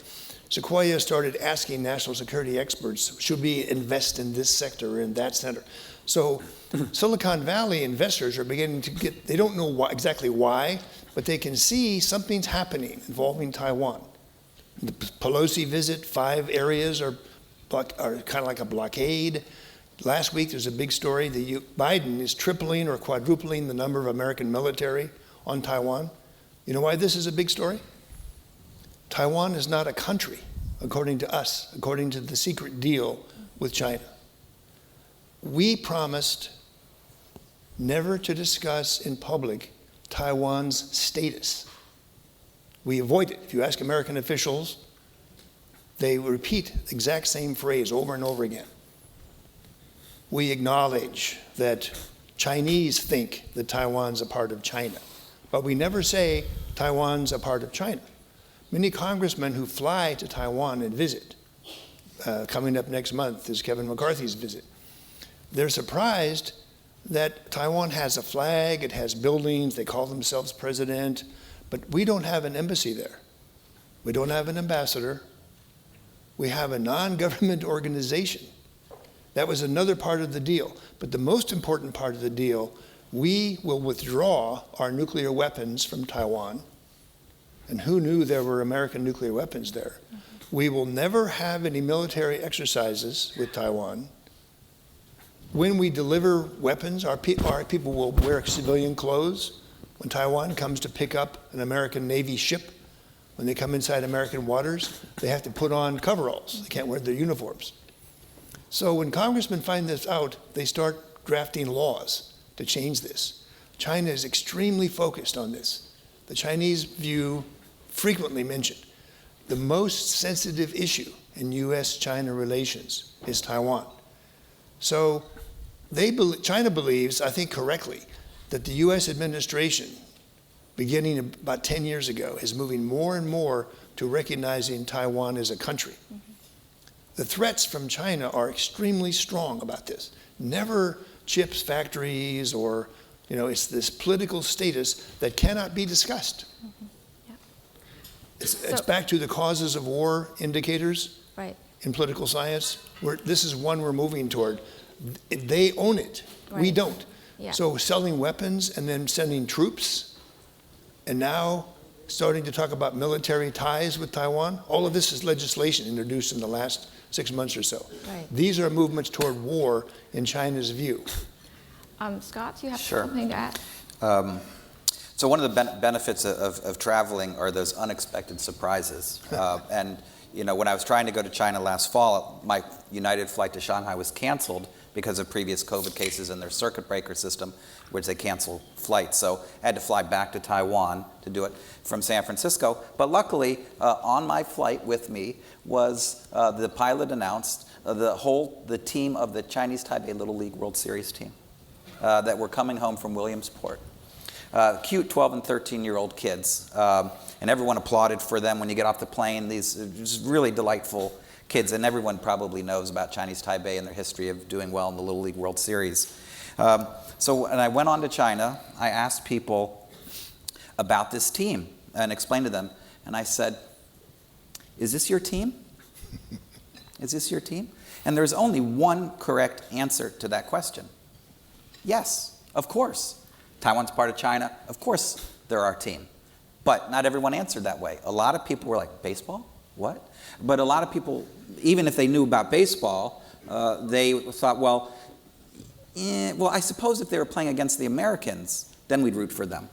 Sequoia started asking national security experts, should we invest in this sector or in that sector? So Silicon Valley investors are beginning to get, they don't know exactly why, but they can see something's happening involving Taiwan. The Pelosi visit, 5 areas are kind of like a blockade. Last week, there's a big story. Biden is tripling or quadrupling the number of American military on Taiwan. You know why this is a big story? Taiwan is not a country, according to us, according to the secret deal with China. We promised never to discuss in public Taiwan's status. We avoid it. If you ask American officials, they repeat the exact same phrase over and over again. We acknowledge that Chinese think that Taiwan's a part of China, but we never say Taiwan's a part of China. Many congressmen who fly to Taiwan and visit, coming up next month is Kevin McCarthy's visit, they're surprised that Taiwan has a flag, it has buildings, they call themselves president, but we don't have an embassy there. We don't have an ambassador. We have a non-government organization. That was another part of the deal. But the most important part of the deal, we will withdraw our nuclear weapons from Taiwan. And who knew there were American nuclear weapons there? We will never have any military exercises with Taiwan. When we deliver weapons, our people will wear civilian clothes. When Taiwan comes to pick up an American Navy ship, when they come inside American waters, they have to put on coveralls. They can't wear their uniforms. So when congressmen find this out, they start drafting laws to change this. China is extremely focused on this. The Chinese view, frequently mentioned, the most sensitive issue in U.S.-China relations is Taiwan. So China believes, I think correctly, that the U.S. administration, beginning about 10 years ago, is moving more and more to recognizing Taiwan as a country. The threats from China are extremely strong about this. Never chips factories or, it's this political status that cannot be discussed. It's back to the causes of war indicators in political science. This is one we're moving toward. They own it. We don't. Yeah. So selling weapons and then sending troops, and now starting to talk about military ties with Taiwan, all of this is legislation introduced in the last 6 months or so. Right. These are movements toward war in China's view. Scott, you have Sure. something to add? So one of the benefits of traveling are those unexpected surprises. And when I was trying to go to China last fall, my United flight to Shanghai was canceled because of previous COVID cases in their circuit breaker system, which they cancel flights. So I had to fly back to Taiwan to do it from San Francisco. But luckily, on my flight with me was the pilot announced the team of the Chinese Taipei Little League World Series team that were coming home from Williamsport. Cute 12 and 13-year-old kids. And everyone applauded for them when you get off the plane. These just really delightful kids. And everyone probably knows about Chinese Taipei and their history of doing well in the Little League World Series. So when I went on to China, I asked people about this team and explained to them. And I said, is this your team? Is this your team? And there's only one correct answer to that question. Yes, of course. Taiwan's part of China. Of course they're our team. But not everyone answered that way. A lot of people were like, baseball? What? But a lot of people, even if they knew about baseball, they thought, well, I suppose if they were playing against the Americans, then we'd root for them.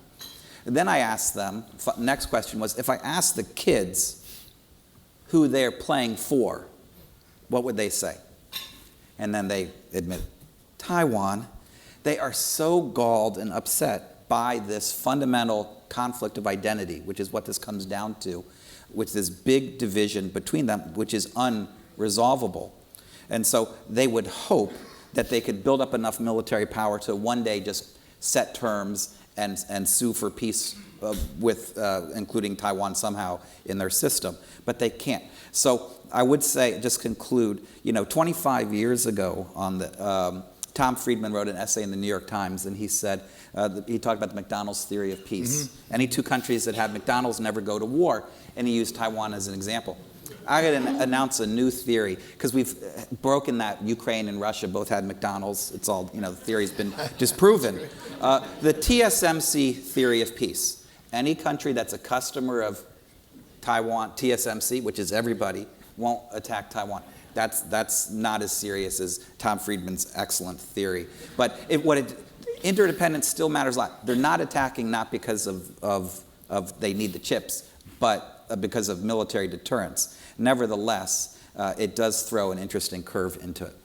And then I asked them, next question was, if I asked the kids who they're playing for, what would they say? And then they admitted, Taiwan. They are so galled and upset by this fundamental conflict of identity, which is what this comes down to, which is this big division between them, which is unresolvable. And so they would hope that they could build up enough military power to one day just set terms and sue for peace with including Taiwan somehow in their system. But they can't. So I would say, just conclude, 25 years ago on the Tom Friedman wrote an essay in the New York Times, and he said, he talked about the McDonald's theory of peace. Mm-hmm. Any two countries that have McDonald's never go to war, and he used Taiwan as an example. I got to announce a new theory, because we've broken that Ukraine and Russia both had McDonald's. It's all, the theory's been disproven. The TSMC theory of peace. Any country that's a customer of Taiwan, TSMC, which is everybody, won't attack Taiwan. That's not as serious as Tom Friedman's excellent theory. But interdependence still matters a lot. They're not attacking not because of they need the chips, but because of military deterrence. Nevertheless, it does throw an interesting curve into it.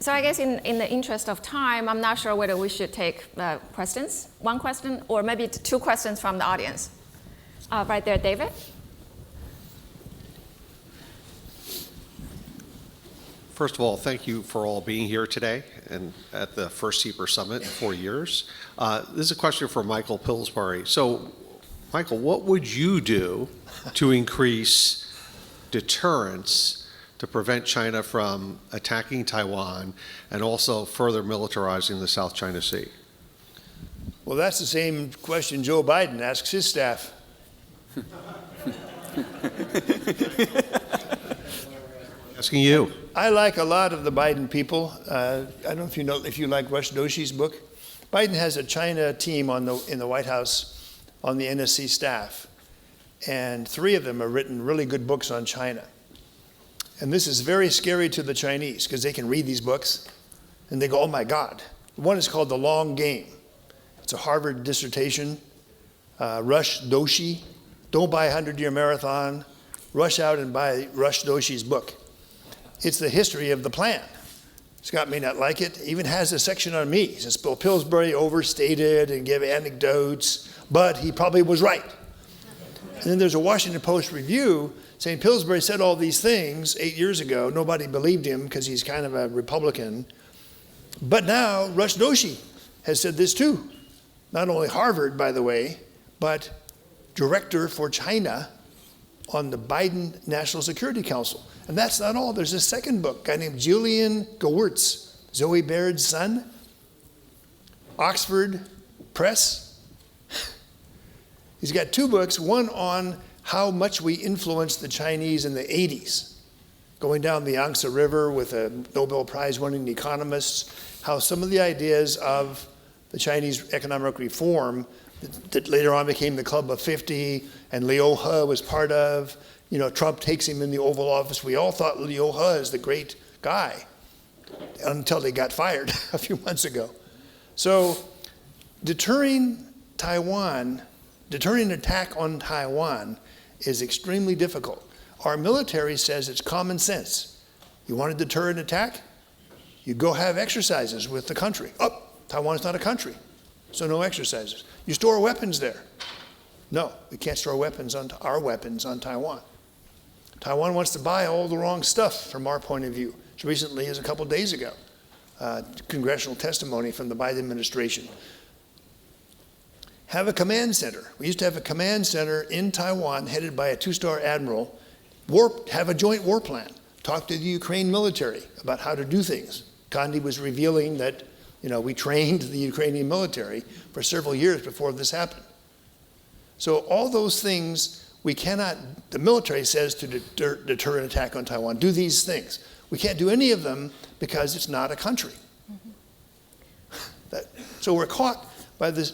So I guess in the interest of time, I'm not sure whether we should take questions, one question, or maybe two questions from the audience. Right there, David. First of all, thank you for all being here today and at the first SIEPR Summit in 4 years. This is a question for Michael Pillsbury. So, Michael, what would you do to increase deterrence to prevent China from attacking Taiwan and also further militarizing the South China Sea? Well, that's the same question Joe Biden asks his staff. Asking you. I like a lot of the Biden people. I don't know if you like Rush Doshi's book. Biden has a China team in the White House on the NSC staff, and 3 of them have written really good books on China. And this is very scary to the Chinese because they can read these books and they go, oh my God. One is called The Long Game. It's a Harvard dissertation. Rush Doshi, don't buy a 100-year marathon. Rush out and buy Rush Doshi's book. It's the history of the plan. Scott may not like it. Even has a section on me. He says, Bill Pillsbury overstated and gave anecdotes, but he probably was right. And then there's a Washington Post review saying Pillsbury said all these things 8 years ago. Nobody believed him because he's kind of a Republican. But now Rush Doshi has said this too. Not only Harvard, by the way, but director for China on the Biden National Security Council. And that's not all. There's a second book, a guy named Julian Gewirtz, Zoe Baird's son, Oxford Press. He's got 2 books, one on how much we influenced the Chinese in the 80s, going down the Yangtze River with a Nobel Prize winning economists, how some of the ideas of the Chinese economic reform that later on became the Club of 50 and Liu He was part of. You know, Trump takes him in the Oval Office. We all thought Liu He is the great guy until they got fired a few months ago. So deterring attack on Taiwan is extremely difficult. Our military says it's common sense. You want to deter an attack? You go have exercises with the country. Oh, Taiwan's not a country, so no exercises. You store weapons there. No, we can't store our weapons on Taiwan. Taiwan wants to buy all the wrong stuff from our point of view. As recently as a couple days ago, congressional testimony from the Biden administration. Have a command center. We used to have a command center in Taiwan headed by a 2-star admiral. Have a joint war plan. Talk to the Ukraine military about how to do things. Gandhi was revealing that, we trained the Ukrainian military for several years before this happened. So all those things the military says to deter an attack on Taiwan, do these things. We can't do any of them because it's not a country. So we're caught by the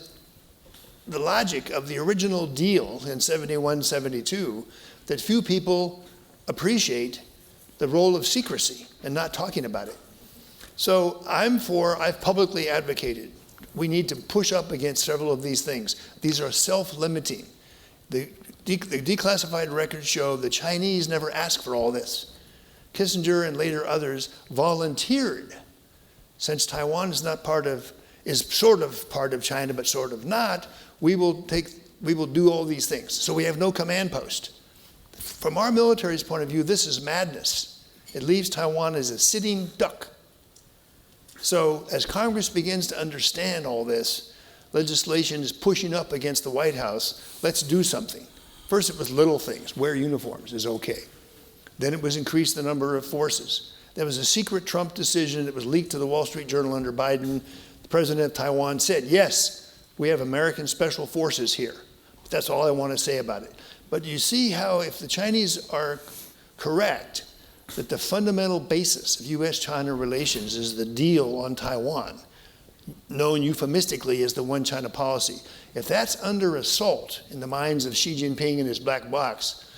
logic of the original deal in 71, 72, that few people appreciate the role of secrecy and not talking about it. So I've publicly advocated, we need to push up against several of these things. These are self-limiting. The declassified records show the Chinese never asked for all this. Kissinger and later others volunteered, since Taiwan is sort of part of China, but sort of not, we will do all these things. So we have no command post. From our military's point of view, this is madness. It leaves Taiwan as a sitting duck. So as Congress begins to understand all this, legislation is pushing up against the White House. Let's do something. First, it was little things. Wear uniforms is okay. Then it was increase the number of forces. There was a secret Trump decision that was leaked to the Wall Street Journal under Biden. The president of Taiwan said, yes, we have American special forces here. But that's all I want to say about it. But you see how if the Chinese are correct, that the fundamental basis of U.S.-China relations is the deal on Taiwan, known euphemistically as the one China policy. If that's under assault in the minds of Xi Jinping and his black box,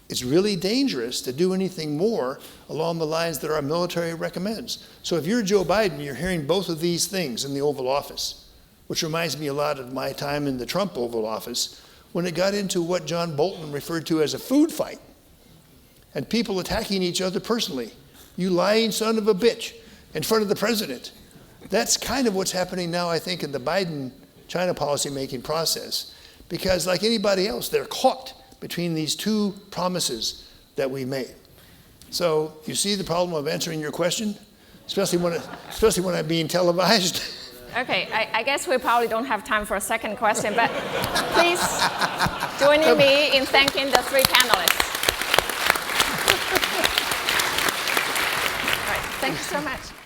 it's really dangerous to do anything more along the lines that our military recommends. So if you're Joe Biden, you're hearing both of these things in the Oval Office, which reminds me a lot of my time in the Trump Oval Office, when it got into what John Bolton referred to as a food fight, and people attacking each other personally. You lying son of a bitch in front of the president. That's kind of what's happening now, I think, in the Biden China policy making process. because like anybody else, they're caught between these two promises that we made. So you see the problem of answering your question, especially when I'm being televised. Okay, I guess we probably don't have time for a second question, but please join me in thanking the three panelists. All right, thank you so much.